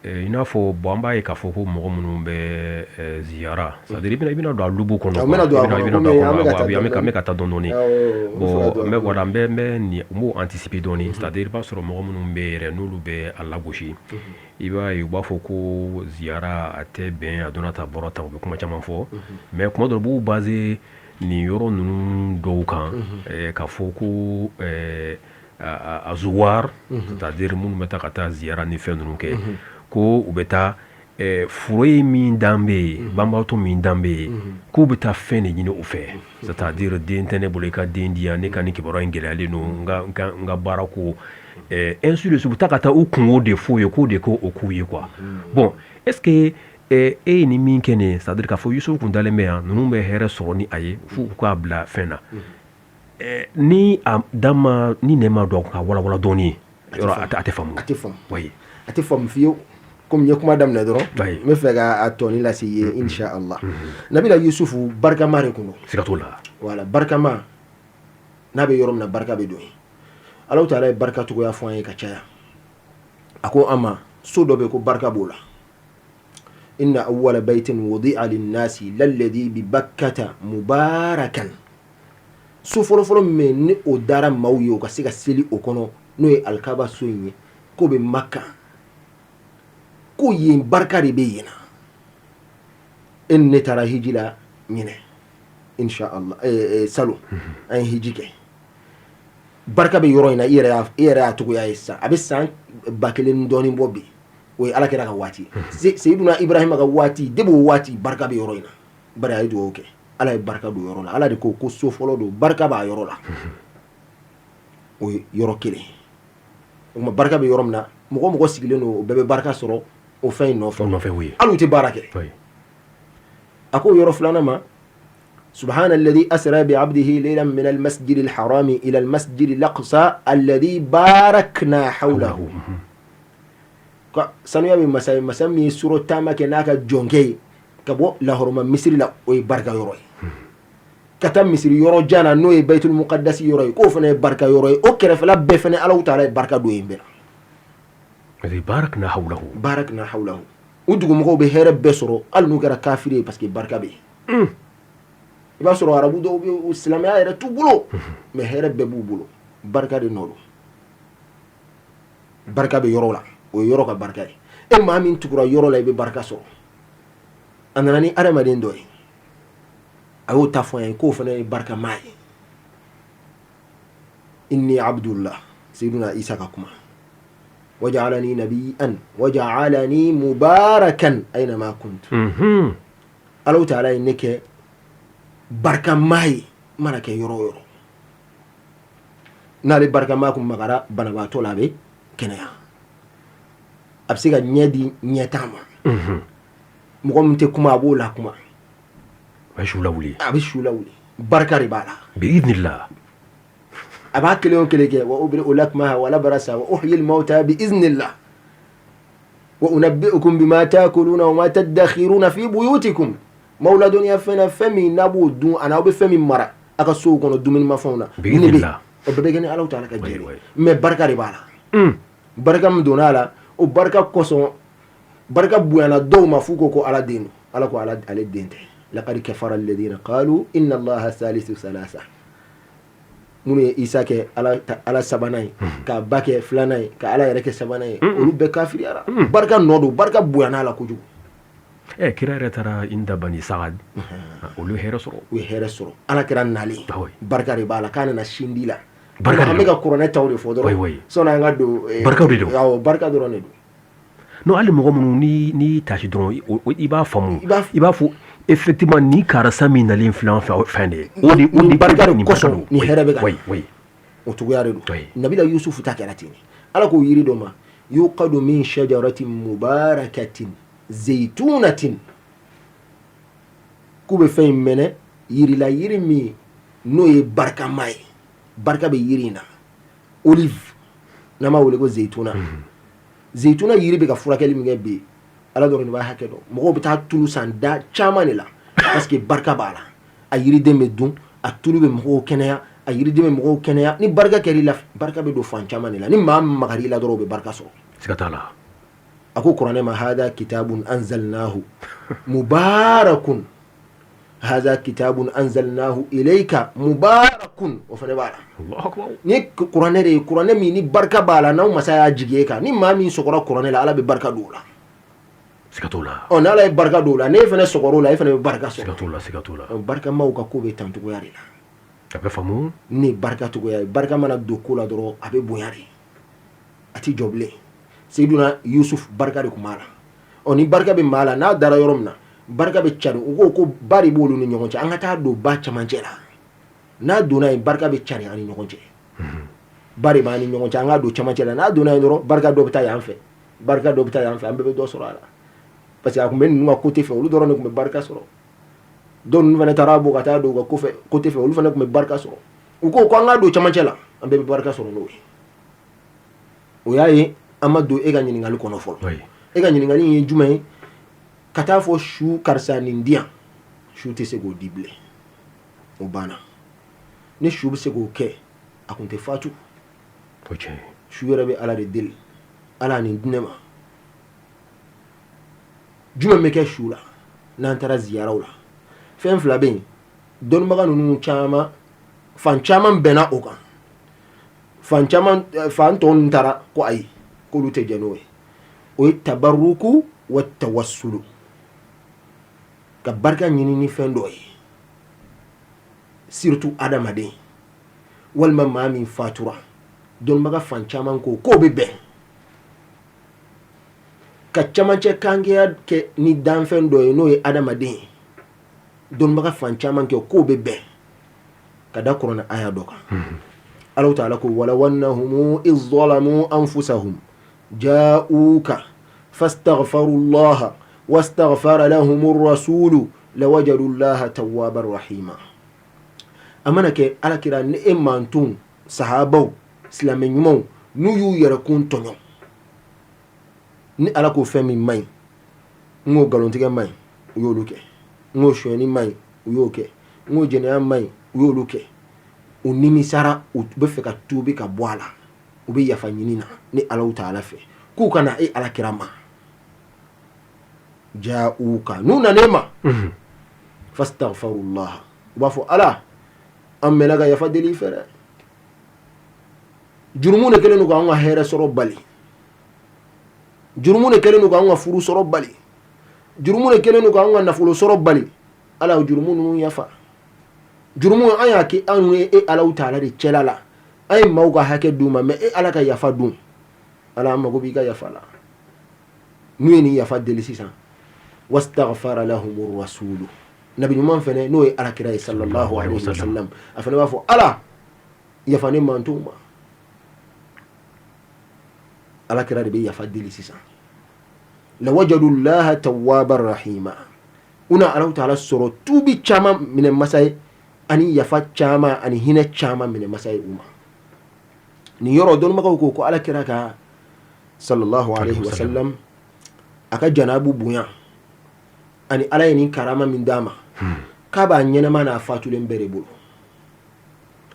i n'a fɔ bon an b'a ye k'a fɔ ko mɔgɔ minnu bɛ ziyara c'est-à-dire i bɛna don a lubu kɔnɔ an bɛ ka taa dɔɔni bon n bɛ n b'o anticiper dɔɔni c'est-à-dire i b'a sɔrɔ mɔgɔ minnu bɛ yɛrɛ n'olu bɛ a lagosi i b'a ye u b'a fɔ ko ziyara a tɛ bɛn a donna ta bɔra ta u bɛ kuma caman fɔ mais kuma dɔ u b'u baser nin yɔrɔ ninnu dɔw kan k'a fɔ ko a zuwar c'est-à-dire minnu bɛ taa ka taa ziyara ni fɛn ninnu kɛ ko u bɛ taa foro ye min dan bɛ yen banbaatɔ min dan bɛ yen k'u bɛ taa fɛn de ɲini u fɛ c'est-à-dire den tɛ ne bolo i ka den di yan ne ka nin kibaruya in gɛlɛyalen don n ka baara ko ainsi de suite u bɛ taa ka taa u kungo de f'u ye k'o de k'o k'u ye quoi bon est-ce que e ye nin min kɛ nin c'est-à-dire k'a fɔ Yusufu kun dalen bɛ yan ninnu bɛ hɛrɛ sɔrɔ ni a ye f'u k'a bila fɛn na ni a dan ni nɛ ma dɔn ka walawala dɔɔni yɔrɔ a tɛ faamu a tɛ faamu fiyewu comme ye kuma daminɛ dɔrɔn Ayi. n bɛ fɛ ka a tɔni lase ye insha Allah nabila yusufu barikama de kun don siga t'o la voilà barikama n'a bɛ yɔrɔ min na barika bɛ don yen Alahu taala ye barika cogoya fɔ an ye ka caya a ko an ma so dɔ bɛ yen ko barika b'o la inna awwala baytin wudi'a linnasi lalladhi bi bakkata mubarakan so fɔlɔfɔlɔ min ni o dara maaw ye o ka se ka seli o kɔnɔ n'o ye alikaba so in ye k'o bɛ Maka ko yen barika de bɛ yen na e ni ne taara hiji la ɲinɛ insha Allah salon an ye hiji kɛ barika bɛ yɔrɔ in na i yɛrɛ y'a togoya ye sisan a bɛ san 1000 dɔɔnin bɔ bi o ye Ala kɛra ka waati Seyiduna Ibrahima ka waati debi o waati barika bɛ yɔrɔ in na bari a ye dugawu kɛ Ala ye barika don yɔrɔ la Ala de ko so fɔlɔ don barika b'a yɔrɔ la o ye yɔrɔ kelen o kuma barika bɛ yɔrɔ min na mɔgɔ mɔgɔ sigilen don o bɛɛ bɛ barika sɔrɔ o fɛn in nɔfɛ hali u tɛ baara kɛ a ko yɔrɔ filanan ma سبحان الذي أسرى بعبده ليلا من المسجد الحرام إلى المسجد الأقصى الذي باركنا حوله سنويا بمسامي سورة تاما كناك جونكي كبو لهرما مصر لا وي بركة يروي كتم مصر يرو جانا نوي بيت المقدس يروي كوفنا بركة يروي أكرف لا بفنا الله تعالى بركة دوين بنا الذي باركنا حوله ودغ مغو بهرب بسرو النوكرا كافري باسكي بركة بي i b'a sɔrɔ arabu dɔw bɛ silamɛya yɛrɛ t'u bolo mais hɛrɛ bɛɛ b'u bolo barika de nɔ don barika bɛ yɔrɔ la o ye yɔrɔ ka barika ye e maa min tugura yɔrɔ la i bɛ barika sɔrɔ a nana ni adamaden dɔ ye a y'o ta fɔ an ye k'o fana ye barika maa ye inni abdullah Seydina Isa ka kuma waja'alani nabiyyan waja'alani mubarakan aynama kuntu Alahu taala ye ne kɛ barika maa ye mana kɛ yɔrɔ o yɔrɔ n'ale barika maa kun magara banabaatɔ la a bɛ kɛnɛya a bɛ se ka ɲɛ di ɲɛtaa ma mɔgɔ min tɛ kuma a b'o la kuma a bɛ su lawuli barika de b'a la biiznillah a b'a kelen o kelen kɛ wa ubri'u lakmaha wala barasa wa uhyil mawta biiznillah wa unabbi'ukum bima ta'kuluna wa ma tadakhiruna fi buyutikum mawla duniya fɛn min n'a b'o dun ani aw bɛ fɛn min mara a ka sow kɔnɔ dumunimafɛnw na o bɛɛ bɛ kɛ ni Alahu taala ka jɛn mais barika de b'a la barika min donna a la o barika kosɔn barika bonyana dɔw ma f'u ko Ala den don Ala ko ale den tɛ laqad kafara alladhina qalu inna Allaha salisu salasa minnu ye Isa kɛ Ala sabanan ye k'a ba kɛ filanan ye ka Ala yɛrɛ kɛ sabanan ye olu bɛɛ kafiriyara barika nɔ don barika bonyana a la kojugu kira yɛrɛ taara inda bani sagad olu ye hɛrɛ sɔrɔ Ala kɛra nalen barika de b'a la k'a nana sindi la barika an bɛ ka kuranɛ taw de fɔ dɔrɔn sɔnni an ka don barikaw de don awɔ barika dɔrɔn de don non hali mɔgɔ minnu ni tasi dɔrɔn i b'a faamu i b'a fɔ effectivement ni karisa min nalen filɛ an fɛ fɛn de ye o de barika de kosɔn ni hɛrɛ bɛ ka o cogoya de don nabila yusufu ta kɛra ten Ala k'o yiri dɔ ma yuqadu min shajaratin mubarakatin zeytunatin k'u bɛ fɛn in mɛnɛ yirila yiri min n'o ye barikama ye barika bɛ yiri in na olive n'an b'a wele ko zeytuna zeytuna yiri bɛ ka furakɛli min kɛ bi Ala dɔrɔn de b'a hakɛ dɔn mɔgɔw bɛ taa tulu san da caman de la parce que barika b'a la a yiriden bɛ dun a tulu bɛ mɔgɔw kɛnɛya a yiriden bɛ mɔgɔw kɛnɛya ni barika kɛr'i la barika bɛ don fan caman de la ni maa magar'i la dɔrɔn o bɛ barika sɔrɔ siga t'a la a ko kuranɛ ma hada kitabun anzalnahu mubarakun hada kitabun anzalnahu ilayka mubarakun o fana b'a la ni kuranɛ de ye kuranɛ min ni barika b'a la n'aw masa y'a jigi e kan ni maa min sɔgɔra kuranɛ la Ala bɛ barika don o la siga t'o la n'Ala ye barika don o la n'e fana sɔgɔr'o la e fana bɛ barika sɔrɔ siga t'o la barika maaw ka ko bɛ tan cogoya de la a bɛ faamu ni barika cogoya ye barika mana don ko la dɔrɔn a bɛ bonya de a ti jɔ bilen Seydina Yusuf barika de tun b'a la ni barika bɛ maa la n'a dara yɔrɔ min na barika bɛ cari u ko ba de b'olu ni ɲɔgɔn cɛ an ka taa don ba cɛmancɛ la n'a donna yen barika bɛ cari an ni ɲɔgɔn cɛ ba de b'an ni ɲɔgɔn cɛ an ka don cɛmancɛ la n'a donna yen dɔrɔn barika dɔ bɛ taa yan fɛ barika dɔ bɛ taa yan fɛ an bɛɛ bɛ dɔ sɔrɔ a la parce que a tun bɛ ninnu ka côté fɛ olu dɔrɔn de tun bɛ barika sɔrɔ dɔw ninnu fana taara bɔ ka taa don u ka côté fɛ olu fana tun bɛ barika sɔrɔ u ko an ka don cɛmancɛ la an bɛɛ bɛ barika sɔrɔ n'o ye o y'a ye an ma don e ka ɲininkali kɔnɔ fɔlɔ e ka ɲininkali ye jumɛn ye ka taa fɔ su karisa nin di yan su tɛ se k'o di bilen o banna ni su bɛ se k'o kɛ a kun tɛ fatu su yɛrɛ bɛ ala de deli ala nin di ne ma jumɛn bɛ kɛ su la n'an taara ziyaraw la fɛn fila bɛ yen dɔnnibaga ninnu caman fan caman bɛnna o kan fan tɔw ninnu taara ko ayi k'olu tɛ jɛ n'o ye o ye tabaruku wa tawassulu ka barika ɲini ni fɛn dɔ ye surtout adamaden walima maa min fatura dɔnnibaga fan caman ko k'o bɛ bɛn ka camancɛ kankɛya kɛ ni danfɛn dɔ ye n'o ye adamaden ye dɔnnibaga fan caman kɛ k'o bɛ bɛn ka da kuranɛ aya dɔ kan Allahu ta'ala ko walaw annahum iz zalamu anfusahum ja'uka fastaghfirullaha wastaghfara lahumur rasulu lawajadullaha tawwabar rahima amana ke alakira ne e mantun sahabaw silamɛ ɲumanw n'u y'u yɛrɛ kun tɔɲɔ ni ala ko fɛn min maɲi n'o galontigɛ maɲi u y'olu kɛ n'o sonyɛni maɲi u y'o kɛ n'o jɛnɛya maɲi u y'olu kɛ u nimisara u bɛ fɛ ka tuubi ka bɔ a la u bɛ yafa ɲini na ni Allahu ta'ala fɛ k'u kana e alakira ma ja'uka n'u nan'e ma fastaghfirullah u b'a fɔ ala an mɛnna ka yafa deli fɛ dɛ jurumu de kɛlen don k'an ka hɛrɛ sɔrɔ bali jurumu de kɛlen don k'an ka furu sɔrɔ bali jurumu de kɛlen don k'an ka nafolo sɔrɔ bali ala o jurumu ninnu yafa jurumu an y'a kɛ anw ye e Allahu ta'ala de cɛla la an ye maaw ka hakɛ d'u ma mais e ala ka yafa dun ala an mago b'i ka yafa la n'u ye nin yafa deli sisan wastaghfara lahumur rasulu nabi ɲuman fɛnɛ n'o ye alakira ye sallallahu alaihi wasallam a fɛnɛ b'a fɔ ala yafa ne man t'u ma alakira de bɛ yafa deli sisan lawajadullaha tawwabar rahima una Allahu ta'ala sɔrɔ tuubi caman minɛ masa ye ani yafa caman ani hinɛ caman minɛ masa ye u ma nin yɔrɔ dɔnnibagaw ko alakira ka sallallahu alaihi wasallam a ka janabu bonya ani ala ye nin karama min d'a ma k'a b'a ɲɛnɛma n'a fatulen bɛɛ de bolo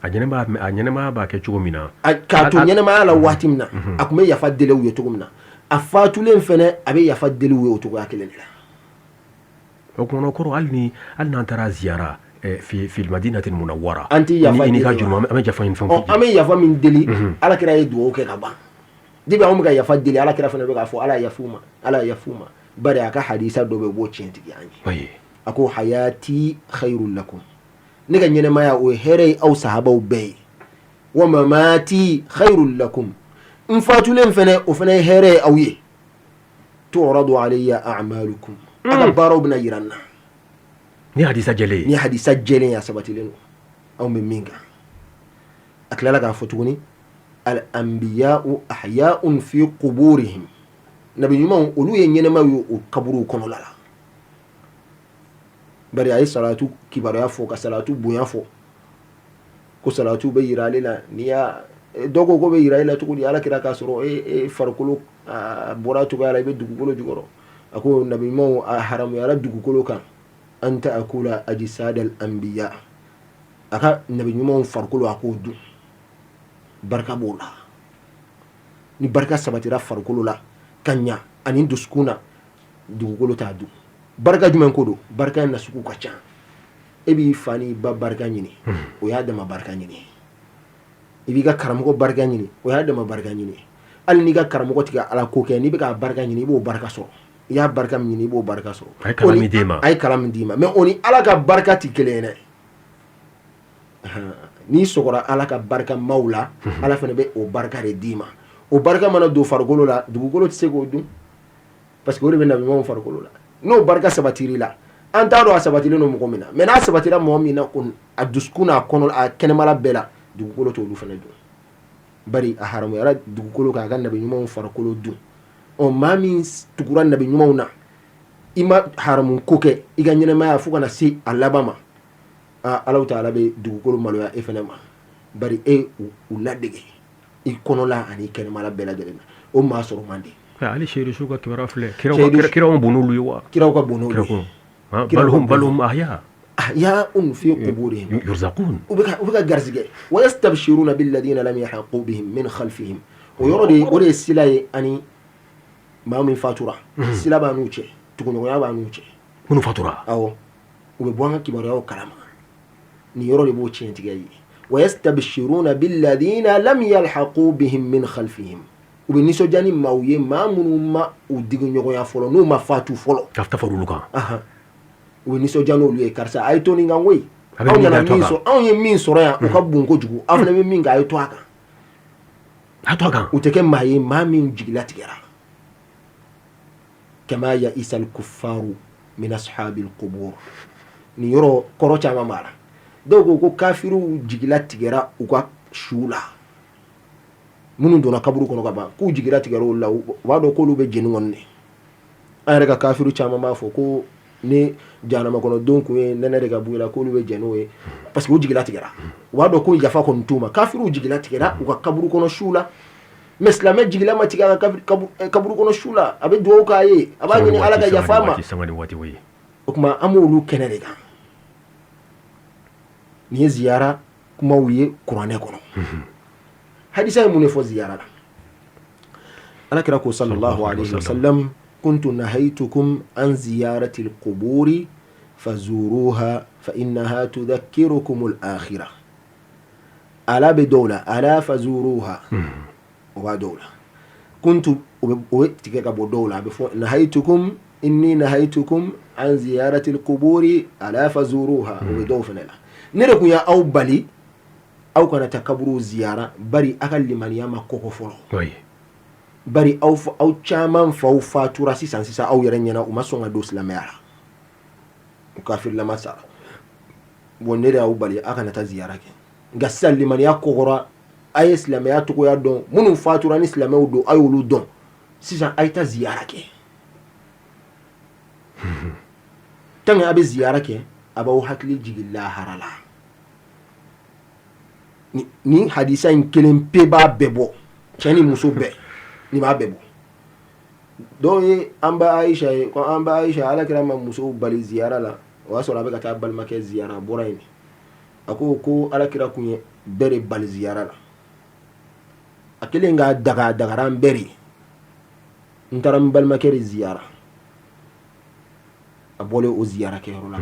a ɲɛnɛmaya b'a kɛ cogo min na k'a to ɲɛnɛmaya la waati min na a tun bɛ yafa deli u ye cogo min na a fatulen fɛnɛ a bɛ yafa deli u ye o cogoya kelen de la o kumana kɔrɔ hali n'an taara ziyara fil madinatil munawwara an tɛ yafa deli an bɛ yafa ɲini fɛn an bɛ yafa min deli alakira ye dugawu kɛ ka ban debi anw bɛ ka yafa deli alakira fɛnɛ bɛ k'a fɔ ala yafu ma ala yafu ma bari a ka hadisa dɔ bɛ b'o tiɲɛtigi an ye a ko hayati khairul lakum ne ka ɲɛnɛmaya o ye hɛrɛ ye aw sahabaw bɛɛ ye wa mamati khairul lakum n fatulen fɛnɛ o fɛnɛ ye hɛrɛ ye aw ye tu'radu alayya a'malukum a ka baaraw bɛna yira n na ni hadisa jɛlen ya sabatilen don anw bɛ min kan a tilala k'a fɔ tuguni al anbiya'u ahya'un fi quburihim nabi ɲumanw olu ye ɲɛnɛmaw ye o kaburuw kɔnɔla la bari a ye salatu kibaruya fɔ ka salatu bonya fɔ ko salatu bɛ yira ale la n'i y'a dɔ ko bɛ yira ale la cogo di alakira k'a sɔrɔ e farikolo a bɔra cogoya la i bɛ dugukolo jukɔrɔ a ko nabi ɲumanw a haramuyara dugukolo kan an ta'kula ajsadal anbiya a ka nabi ɲumanw farikolo a k'o dun barika b'o la ni barika sabatira farikolo la ka ɲa ani dusukun na dugukolo t'a dun barika jumɛn ko don barika na sugu ka ca e b'i fa ni ba barika ɲini o y'a dama barika ɲini i b'i ka karamɔgɔ barika ɲini o y'a dama barika ɲini hali n'i ka karamɔgɔ tigɛ ala ko kɛ n'i bɛ ka barika ɲini i b'o barika sɔrɔ i y'a barika min ɲini i b'o barika sɔrɔ a ye kalan min d'i ma mais o ni ala ka barika tɛ kelen ye dɛ n'i sɔgɔra ala ka barika maw la ala fana bɛ o barika de d'i ma o barika mana don farikolo la dugukolo tɛ se k'o dun parce que o de bɛ nabi ɲumanw farikolo la n'o barika sabatira la an t'a dɔn a sabatilen don mɔgɔ min na mais n'a sabatira mɔgɔ min na a dusukun n'a kɔnɔ a kɛnɛmala bɛɛ la dugukolo t'olu fana dun bari a haramuyara dugukolo kan a ka nabi ɲumanw farikolo dun maa min tugura nabi ɲumanw na i ma haramu ko kɛ i ka ɲɛnɛmaya fo kana se a laban ma Allahu ta'ala bɛ dugukolo maloya e fana ma bari e u ladege i kɔnɔla ani kɛnɛmala bɛɛ lajɛlen na o maa sɔrɔ man di ali sheri shuka kibara fle kira on bonulu yo kiraw ka bonolu balhum ahya في قبورهم يرزقون وبقى قرزقه ويستبشرون بالذين لم يحقوا بهم من خلفهم ويرد السلاي أني ما من فاتورة السلا بانوچه تكون يا بانوچه من فاتورة أو وببوان كبار ياو كلام نيرو لبوچه انتجاي ويستبشرون بالذين لم يلحقوا بهم من خلفهم وبنيسو جاني ماويه ما منو ما وديغو نيغو يا فولو نو ما فاتو فولو تفتفروا لك we nisɔjano olu ye karisa a ye to nin kan koyi anw nana min sɔrɔ anw ye min sɔrɔ yan u ka bon kojugu aw fana bɛ min kɛ a ye to a kan u tɛ kɛ maa ye maa min jigila tigɛra kama ya isal kuffaru min ashabil qubur nin yɔrɔ kɔrɔ caman b'a la dɔw ko kafiriw jigila tigɛra u ka su la minnu donna kaburu kɔnɔ ka ban k'u jigila tigɛra olu la u b'a dɔn k'olu bɛ jeni kɔni de an yɛrɛ ka kafiru caman b'a fɔ ko ni janama kɔnɔ don kun ye nɛnɛ de ka b'u la k'olu bɛ jɛn n'o ye parce que u jigila tigɛra u b'a dɔn ko yafa kɔni t'u ma kafiriw jigila tigɛra u ka kaburu kɔnɔ su la mais silamɛ jigila ma tigɛ a ka kaburu kɔnɔ su la a bɛ dugawu k'a ye a b'a ɲini ala ka yafa ma o tuma an b'olu kɛnɛ de kan nin ye ziyara kumaw ye kuranɛ kɔnɔ hadisa ye mun de fɔ ziyara la alakira ko sallallahu alaihi wasallam كنت نهيتكم عن زيارة القبور فزوروها فإنها تذكركم الآخرة ألا بدولة ألا فزوروها ودولة كنت نهيتكم إني نهيتكم عن زيارة القبور ألا فزوروها ودوفنا نركو يا أو بالي أو كان تكبروا زيارة بري أقل من ياما كوكو فلو bari aw caman faw fatura sisan aw yɛrɛ ɲɛna u ma sɔn ka don silamɛya la u kafirlama sara bon ne de y'aw bali a kana taa ziyara kɛ nka sisan limaniya kɔgɔra a ye silamɛya togoya dɔn minnu fatura ni silamɛw don a y'olu dɔn sisan a ye taa ziyara kɛ tant que a bɛ ziyara kɛ a b'aw hakili jigin lahara la ni hadisa in kelen pe b'a bɛɛ bɔ cɛ ni muso bɛɛ ni b'a bɛɛ bɔ dɔw ye an ba Aisha ye ko an ba Aisha ala kira ma muso bali ziyara la o y'a sɔrɔ a bɛ ka taa balimakɛ ziyara bɔra yen a ko ala kira kun ye bɛɛ de bali ziyara la a kelen ka dagara an bɛɛ de n taara n balimakɛ de ziyara a bɔlen o ziyara kɛyɔrɔ la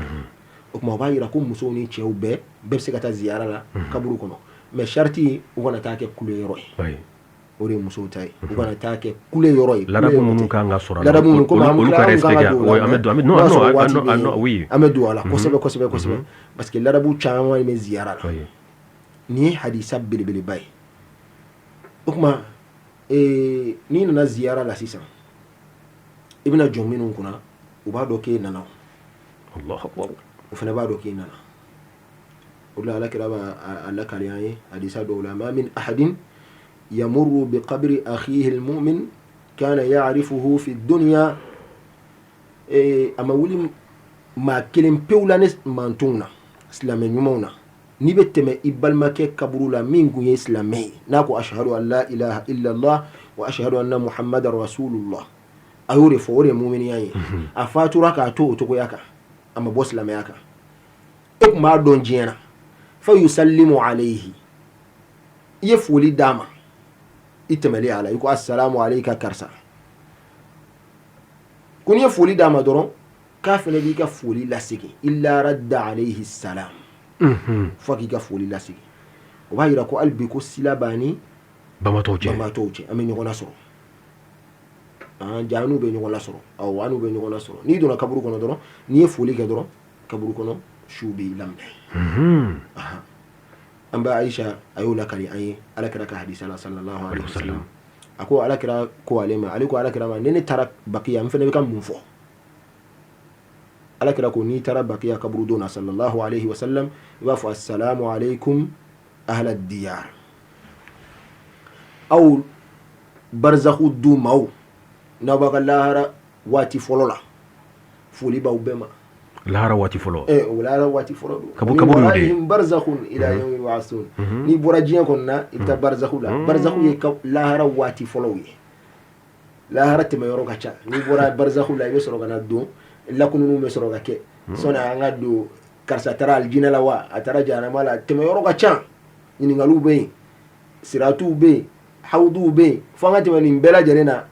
o tuma o b'a jira ko musow ni cɛw bɛɛ bɛ se ka taa ziyara la kaburu kɔnɔ mais sharti u kana taa kɛ kule yɔrɔ ye o de musow ta ye u kana taa kɛ kule yɔrɔ ye ladabu minnu kan ka sɔrɔ ladabu minnu komi an ka respecter an bɛ don a la kosɛbɛ parce que ladabu caman bɛ ziyara la nin ye hadisa belebeleba ye o tuma n'i nana ziyara la sisan i bɛna jɔ minnu kunna u b'a dɔn k'e nana Allahu akbar o fana b'a dɔn k'e nana o la alakira b'a lakali an ye hadisa dɔw la ma min ahadin يمر بقبر أخيه المؤمن كان يعرفه في الدنيا أما ولي ما كلم بيولانس مانتونا سلامي نمونا نبتما إبال ما كي كبرولا من قوي إسلامي ناكو أشهد أن لا إله إلا الله وأشهد أن محمد رسول الله أيوري فوري مؤمن يعني أفاتو راكا تو ياكا أما بوس لما ياكا إك ما دون جينا فيسلم عليه يفولي داما itemeli ala yuko assalamu alayka karsa kun ye foli da ma dɔrɔn k'a fɛnɛ b'i ka foli lasegi illa radda alayhi salam fo k'i ka foli lasegi o b'a yira ko hali bi ko sila b'ani banbatɔw cɛ an bɛ ɲɔgɔn lasɔrɔ ja an'u bɛ ɲɔgɔn lasɔrɔ awɔ an'u bɛ ɲɔgɔn lasɔrɔ n'i donna kaburu kɔnɔ dɔrɔn n'i ye foli kɛ dɔrɔn kaburu kɔnɔ su b'i laminɛ an ba Aisha ayo la kali an ye ala kira ka hadisa la sallallahu alaihi wasallam ako ala kira ko ale ma ne tara bakiya an fɛnɛ bɛ ka mun fɔ ala kira ko ni tara bakiya kaburu dona sallallahu alaihi wasallam i b'a fɔ assalamu alaikum ahla diyar aw barzakhu du maw n'aw b'a ka lahara waati fɔlɔ la foli b'aw bɛɛ ma lahara waati fɔlɔ lahara waati fɔlɔ kaburu de barzakhun ila yawmi yub'athun ni bɔra diɲɛ kɔnɔ na i bɛ taa barzakhu la barzakhu ye lahara waati fɔlɔw ye la harati ma yoro kacha ni bora barzakhu la yesoro kana do la kunu me soro kake sona anga do karsa tara aljina la wa atara jana mala tema yoro kacha ni ngalu be siratu be hawdu be fanga tema ni bela jarena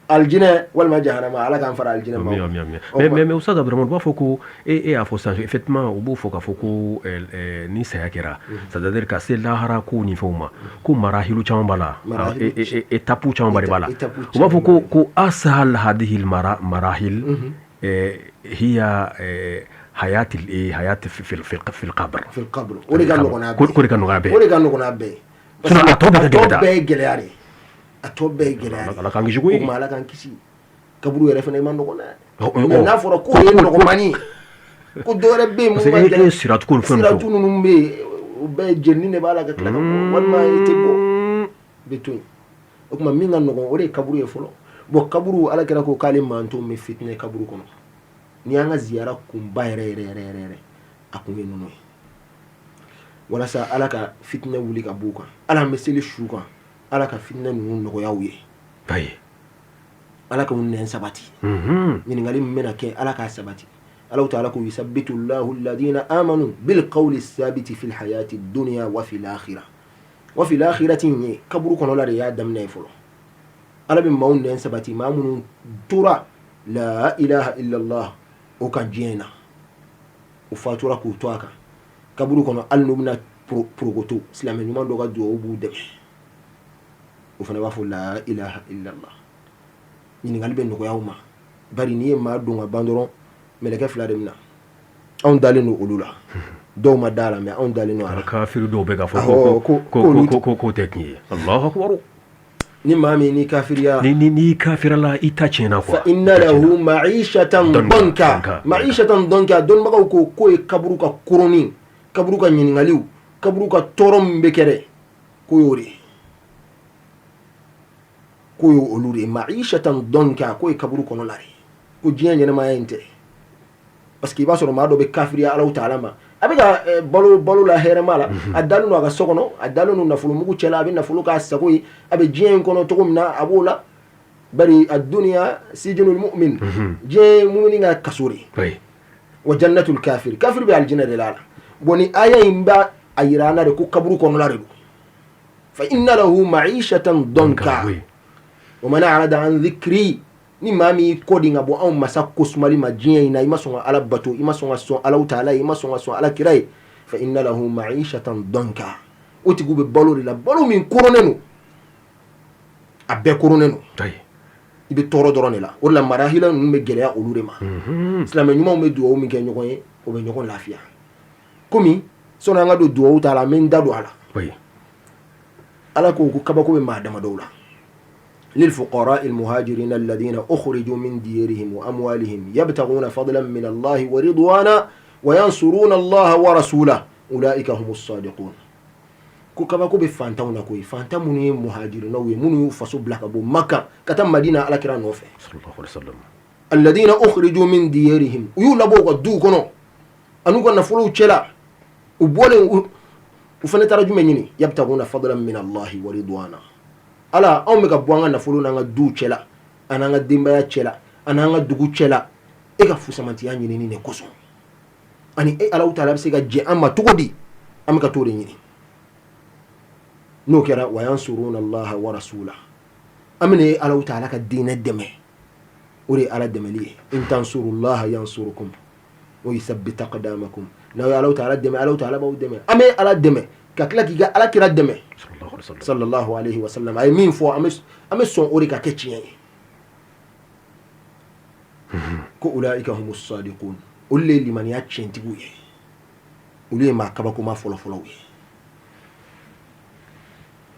aljina wal ma jahannama ala kan fara aljina ma mais Oustaz Abdraman ba foko et a fo ça effectivement au beau foka foko ni saya kera c'est-à-dire que c'est la hara ko ni foma ko marahilu chambala et tapu chambari bala ba foko ko asal hadhihi al marahil هي حياة حياة في القبر كوريكا نغابي atobe gelari ala kan gishi koyi ala kan kisi kaburu yere fene man nogona mais na fora ko yen nogomani ko dore be mu ma siratu ko fen siratu num be jenni ne bala ga kala ko walma tebo betun o kuma minga nogo ore kaburu ye folo bo kaburu ala kera ko kale manto me fitne kaburu kono ni anga ziyara kum bayre re akumi nono wala sa ala ka fitne wuli ka buka ala meseli shuka ala ka fitna nu nogoyaw ye baye ala ka unnen sabati ni ngali mena ke ala ka sabati ala ta'ala ko yusabbitu Allahu alladhina amanu bil qawli thabiti fil hayati ad-dunya wa fil akhirati ni kaburu kono la ya damna folo ala be mawnen sabati mamun tura la ilaha illa Allah o ka jena o fatura ku toaka kaburu kono alnubna progoto islam ni man doga do bu de o fana b'a fɔ la ilaha illallah ɲininkali bɛ nɔgɔya ma bari n'i ye maa don ka ban dɔrɔn mɛlɛkɛ fila de bɛ na anw dalen don olu la dɔw ma da la mais anw dalen don a la kafiri dɔw bɛ k'a fɔ ko tɛ tiɲɛ ye Allahu akbar ni maa min ni kafiriya ni kafirala i ta tiɲɛna quoi fa inna lahu ma'ishatan danka dɔnnibagaw ko ye kaburu ka koroni kaburu ka ɲininkaliw kaburu ka tɔɔrɔ min bɛ kɛ ko y'o de ko yo olure ma'ishatan donka ko kaburu kono lari ko jiya nyene ma yente parce que ba soro ma do be kafiriya Allah ta'ala ma abiga balo la hera mala adalu no ga sokono adalu no nafulu mugu cela abi nafulu ka sakoyi abi jiya kono to kumna abula bari ad-dunya sijnul mu'min je mu'mini ga kasuri wa jannatul kafir bi al-janna lala boni aya imba ayirana de ko kaburu kono lari fa inna lahu ma'ishatan donka ومن أعرض عن ذكري ni mami coding abo an masa kosmali majiya ina ima songa ala bato ima songa son ala taala ima songa son ala kirai fa inna lahu ma'ishatan danka oti gube balori la balo min koronenu abbe koronenu tay ibe toro dorone la o la marahila numbe geleya olure ma islam nyuma me duwo min ke nyokon ye o be nyokon lafiya komi sona nga do duwo taala men dadu ala oui ala ko kabako be madama dawla للفقراء المهاجرين الذين أخرجوا من ديارهم وأموالهم يبتغون فضلا من الله ورضوانا وينصرون الله ورسوله أولئك هم الصادقون كوكباكو بفانتاونا كوي فانتاموني مهاجرين ومنو فسو بلاك أبو مكة كتم مدينة على كران وفي صلى الله عليه وسلم الذين أخرجوا من ديارهم ويولابو قدو كنو أنو كنا فلو تشلا وبولن وفنترجو منيني يبتغون فضلا من الله ورضوانا ala on me ka buanga na fulu na nga du chela ananga dimba ya chela ananga dugu chela e ka fusamanti ya nyini ne koso ani e ala utala se ga je amma tugodi am ka tore nyini no kera wa yansuruna allah wa rasula amne ala utala ka dina deme uri ala demeli in tansurullah yansurukum wa yuthabbit aqdamakum na ala utala deme ala utala ba deme ame ala deme ka kila ki ga ala kira deme sallallahu alayhi wa sallam ay min fo ame son ori ka kecien ko ulaika humus sadiqun ulle liman ya centigu ye ulle ma kabako ma folo ye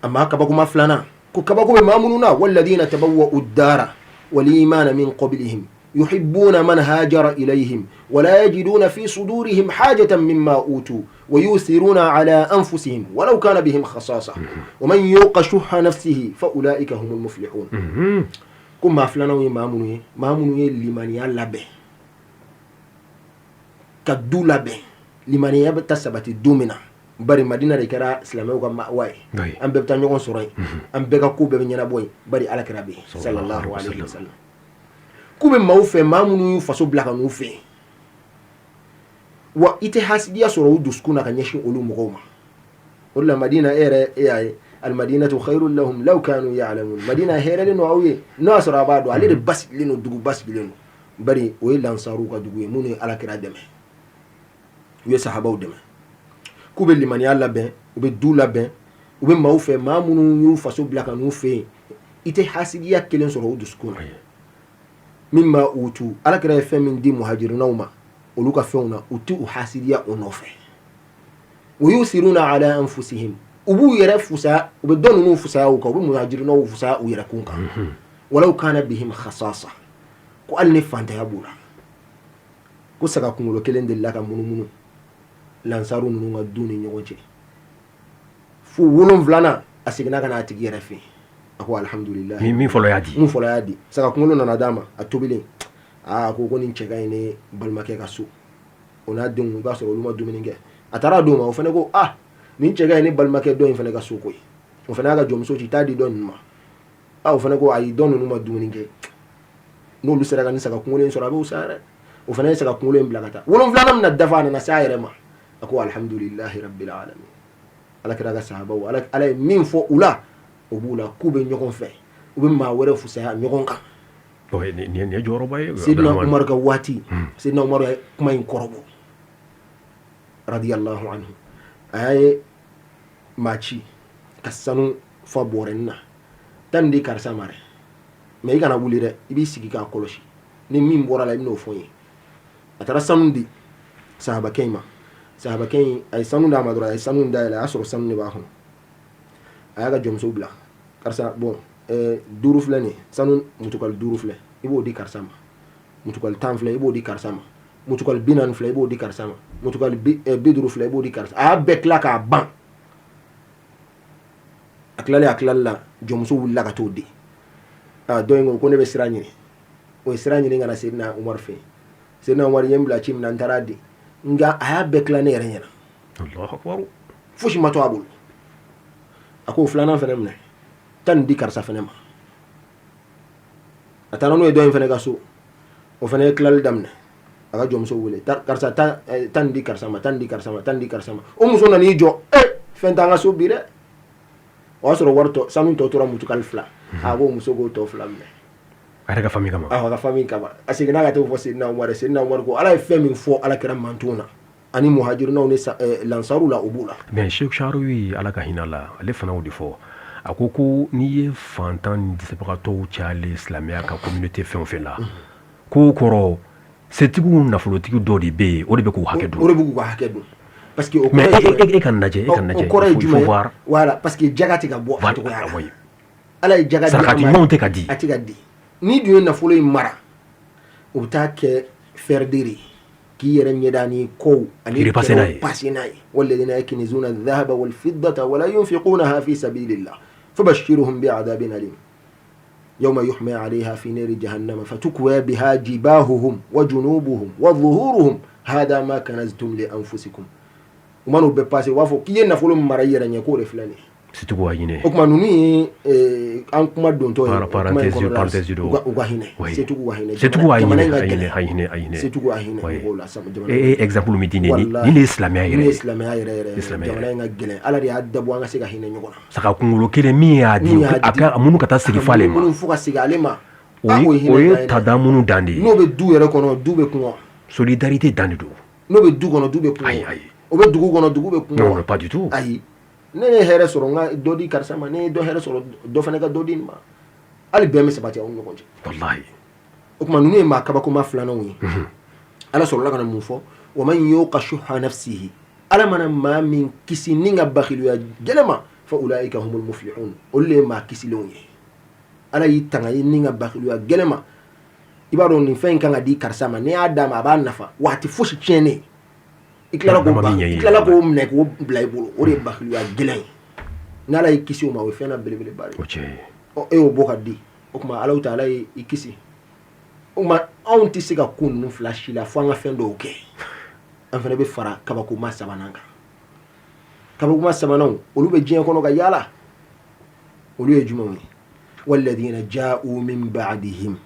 amma kabako ma flana ko kabako be mamununa walladina tabawwa'u ad-dara wal imana min qablihim يحبون من هاجر إليهم ولا يجدون في صدورهم حاجة مما أوتوا ويؤثرون على أنفسهم ولو كان بهم خصاصة ومن يوق شح نفسه فأولئك هم المفلحون كما فلان وماموني لمن يلبه كدو لبه لمن يبتسبت الدومنا bari madina de kɛra silamɛw ka ma'wa ye an bɛɛ bɛ taa ɲɔgɔn sɔrɔ yen an bɛɛ ka ko bɛɛ bɛ ɲɛnabɔ yen bari alakira bɛ yen sallallahu alaihi wasallam k'u bɛ maaw fɛ maa minnu y'u faso bila ka n'u fɛ yen wa i tɛ hasidiya sɔrɔ u dusukun na ka ɲɛsin olu mɔgɔw ma o de la madina e yɛrɛ e y'a ye almadinatu khairul lahum law kanu ya'lamun madina hɛrɛlen don aw ye n'o y'a sɔrɔ a b'a dɔn ale de basigilen don dugu basigilen don bari o ye lansaruw ka dugu ye minnu ye alakira dɛmɛ u ye sahabaw dɛmɛ k'u bɛ limaniya labɛn u bɛ du labɛn u bɛ maaw fɛ maa minnu y'u faso bila ka n'u fɛ yen i tɛ hasidiya kelen sɔrɔ u dusukun na min b'a utu alakira ye fɛn min di muhajirinaw ma olu ka fɛnw na u tɛ u hasidiya o nɔfɛ wa yusiruna ala anfusihim u b'u yɛrɛ fusaya u bɛ dɔ ninnu fusaya u kan u bɛ muhajirinaw fusaya u yɛrɛ kun kan walaw kana bihim khasasa ko hali ni fantanya b'u la ko saga kunkolo kelen delila ka munumunu lansaru ninnu ka du ni ɲɔgɔn cɛ fo 7 a seginna ka n'a tigi yɛrɛ fɛ a ko alhamdulillah min fɔlɔ y'a di saga kunkolo nana d'a ma a tobilen a ko nin cɛ ka ɲi ne balimakɛ ka so o n'a denw i b'a sɔrɔ olu ma dumuni kɛ a taara d'o ma o fana ko nin cɛ ka ɲi ne balimakɛ dɔ in fana ka so koyi o fana y'a ka jɔnmuso ci t'a di dɔ ninnu ma o fana ko ayi dɔ ninnu ma dumuni kɛ n'olu sera ka nin saga kunkolo in sɔrɔ a b'u sa dɛ o fana ye saga kunkolo in bila ka taa 7 min na dafa a nana se a yɛrɛ ma a ko alhamdulillahi rabbil alamin alakira ka sahabaw ala ye min fɔ u la o b'u la k'u bɛ ɲɔgɔn fɛ u bɛ maa wɛrɛ fusaya ɲɔgɔn kan nin ye jɔyɔrɔba ye Seydina Umar ka waati Seydina Umar ye kuma in kɔrɔbɔ radiyallahu anhu a y'a ye maa ci ka sanu fa bɔrɛnin na taa nin di karisa ma dɛ mais i kana wuli dɛ i b'i sigi k'a kɔlɔsi ni min bɔra la i bɛn'o fɔ n ye a taara sanu di sahabakɛ in ma sahabakɛ in a ye sanu d'a ma dɔrɔn a ye sanu in dayɛlɛ a y'a sɔrɔ sanu de b'a kɔnɔ a y'a ka jɔnmuso bila karisa bon 5 filɛ nin ye sanu mutukali 5 filɛ i b'o di karisa ma mutukali 10 filɛ i b'o di karisa ma mutukali 40 filɛ i b'o di karisa ma mutukali 50 filɛ i b'o di karisa a y'a bɛɛ tila k'a ban a tilali la jɔnmuso wulila ka t'o di dɔ ko ne bɛ sira ɲini o ye sira ɲini ka na Seydina Umar fɛ Seydina Umar ye n bila ci min na n taara di nka a y'a bɛɛ tila ne yɛrɛ ɲɛna Allahu akbar fosi ma to a bolo a ko 2nan fana minɛ taa nin di karisa fana ma a taara n'o ye dɔ in fana ka so o fana ye tilali daminɛ a ka jɔnmuso wele karisa taa nin di karisa ma taa nin di karisa ma taa nin di karisa ma o muso nan'i jɔ fɛn t'an ka so bi dɛ o y'a sɔrɔ wari tɔ sanu tɔ tora mutukali 2 a ko muso k'o tɔ 2 minɛ a yɛrɛ ka famille kama a ka famille kama a seginna ka t'o fɔ Seydina Umar ko ala ye fɛn min fɔ alakira mantonw na ani muhajirinaw ni lansaru la o b'u la mais Cheikh Charoui ala ka hinɛ la ale fana o de fɔ a ko n'i ye fantan ni dɛsɛbagatɔw cayalen silamɛya ka communauté fɛn o fɛn la k'o kɔrɔ setigiw nafolotigiw dɔ de bɛ yen o de bɛ k'u hakɛ dɔn o de bɛ k'u ka hakɛ dɔn parce que mais e ka lajɛ o kɔrɔ ye jumɛn ye voilà parce que jaga tɛ ka bɔ a cogoya la ala ye jaga di a ma sarakati ɲumanw tɛ ka di a tɛ ka di n'i dun ye nafolo in mara o bɛ taa kɛ fɛrdere k'i yɛrɛ ɲɛda ni kow ani pase n'a ye walladhina yaknizuna adh-dhahaba wal-fiddata wa la yunfiqunaha fi sabilillah fabashshirhum bi'adhabin alim yawma yuhma 'alayha fi nari jahannama fatukwa biha jibahuhum wa junubuhum wa dhuhuruhum hadha ma kanaztum li anfusikum umanu bɛ pase wa fɔ k'i ye nafolo mara i yɛrɛ ɲɛ k'o de filɛ nin ye setigiw ka hinɛ o tuma ninnu ye an kuma dontɔ ye parenthèse u ka hinɛ setigiw ka hinɛ setigiw ka hinɛ setigiw ka hinɛ mɔgɔw la jamana exemple min di nin de ye silamɛya yɛrɛ ye ni silamɛya yɛrɛ jamana in ka gɛlɛn ala de y'a dabɔ an ka se ka hinɛ ɲɔgɔn na saga kunkolo kelen min y'a di a ka minnu ka taa segin f'ale ma minnu fo ka segin ale ma o ye tada minnu dan de ye n'o bɛ du yɛrɛ kɔnɔ du bɛ kɔngɔ solidarité dan de don n'o bɛ du kɔnɔ du bɛ kɔngɔ o bɛ dugu kɔnɔ dugu bɛ kɔngɔ non pas du tout ayi ne ye hɛrɛ sɔrɔ n ka dɔ di karisa ma ne ye dɔ hɛrɛ sɔrɔ dɔ fana ka dɔ di nin ma hali bɛn bɛ sabati aw ni ɲɔgɔn cɛ wallahi o tuma ninnu ye maa kabakoma 2nanw ye ala sɔrɔla ka na mun fɔ wa man yuqa shuhha nafsihi ala mana maa min kisi ni ka bakhiliya gɛlɛma fa ulaika humul muflihun olu ye maa kisilenw ye ala y'i tanga ye ni ka bakhiliya gɛlɛma i b'a dɔn nin fɛn in kan ka di karisa ma n'i y'a d'a ma a b'a nafa wa a tɛ fosi tiɲɛnen i tilala k'o minɛ k'o bila i bolo o de ye bakhiliya gɛlɛn ye n'ala y'i kisi o ma o ye fɛn na belebeleba de ye e y'o bɔ ka di o tuma ala ta ala y'i kisi o tuma anw tɛ se ka ko ninnu 2 si la fo an ka fɛn dɔw kɛ an fana bɛ fara kabakoma 3nan kan kabaguma sabananw olu be diɲɛ kɔnɔ ka yaala olu ye jumɛnw ye walladina ja'u min ba'dihim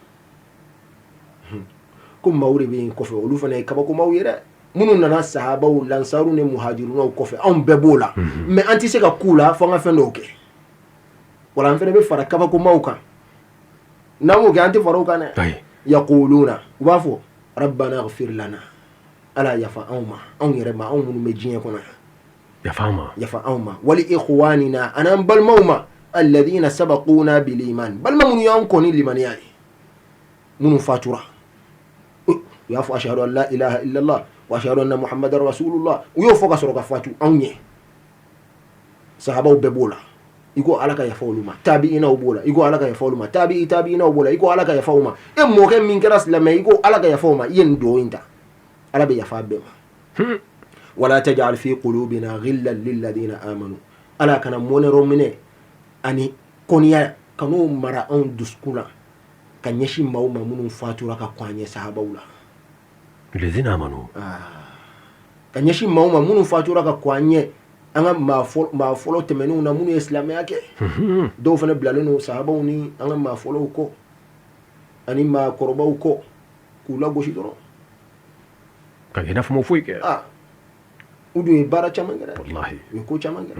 ko maaw de be yen kɔfɛ olu fana ye kabakomaw ye dɛ minnu nana sahabaw lansaru ni muhajirunaw kɔfɛ anw bɛɛ b'o la mais an tɛ se ka k'u la fo an ka fɛn dɔw kɛ wala an fana bɛ fara kabakomaw kan n'an m'o kɛ an tɛ fara o kan dɛ yaquluna u b'a fɔ rabbana ighfir lana ala yafa anw ma anw yɛrɛ ma anw minnu bɛ diɲɛ kɔnɔ yafa anw ma wali ikhwanina an'an balimaw ma alladhina sabaquna bil iman balima minnu y'an kɔni limaniya ye minnu fatura u y'a fɔ ashhadu an la ilaha illallah wa ashhadu anna muhammadar rasulullah u y'o fɔ ka sɔrɔ ka fatu anw ɲɛ sahabaw bɛɛ b'o la i ko ala ka yafa olu ma tabi'inaw b'o la i ko ala ka yafa olu ma tabi'inaw b'o la i ko ala ka yafa olu ma e mɔkɛ min kɛra silamɛ i ko ala ka yafa olu ma i ye nin duwawu in ta ala bɛ yafa bɛɛ ma wala taj'al fi qulubina ghillan lil ladina amanu ala kana mɔnɛrɔ minɛ ani kɔniya kan'o mara anw dusukun na ka ɲɛsin maaw ma minnu fatura ka kɔn an ɲɛ sahabaw la الذين آمنوا ka ɲɛsin maaw ma minnu fatura ka kɔn an ɲɛ an ka maa fɔlɔ tɛmɛnenw na minnu ye silamɛya kɛ dɔw fana bilalen don sahabaw ni an ka maa fɔlɔw kɔ ani maa kɔrɔbaw kɔ k'u lagosi dɔrɔn ka kɛ i n'a fɔ ma foyi kɛ u dun ye baara caman kɛ wallahi u ye ko caman kɛ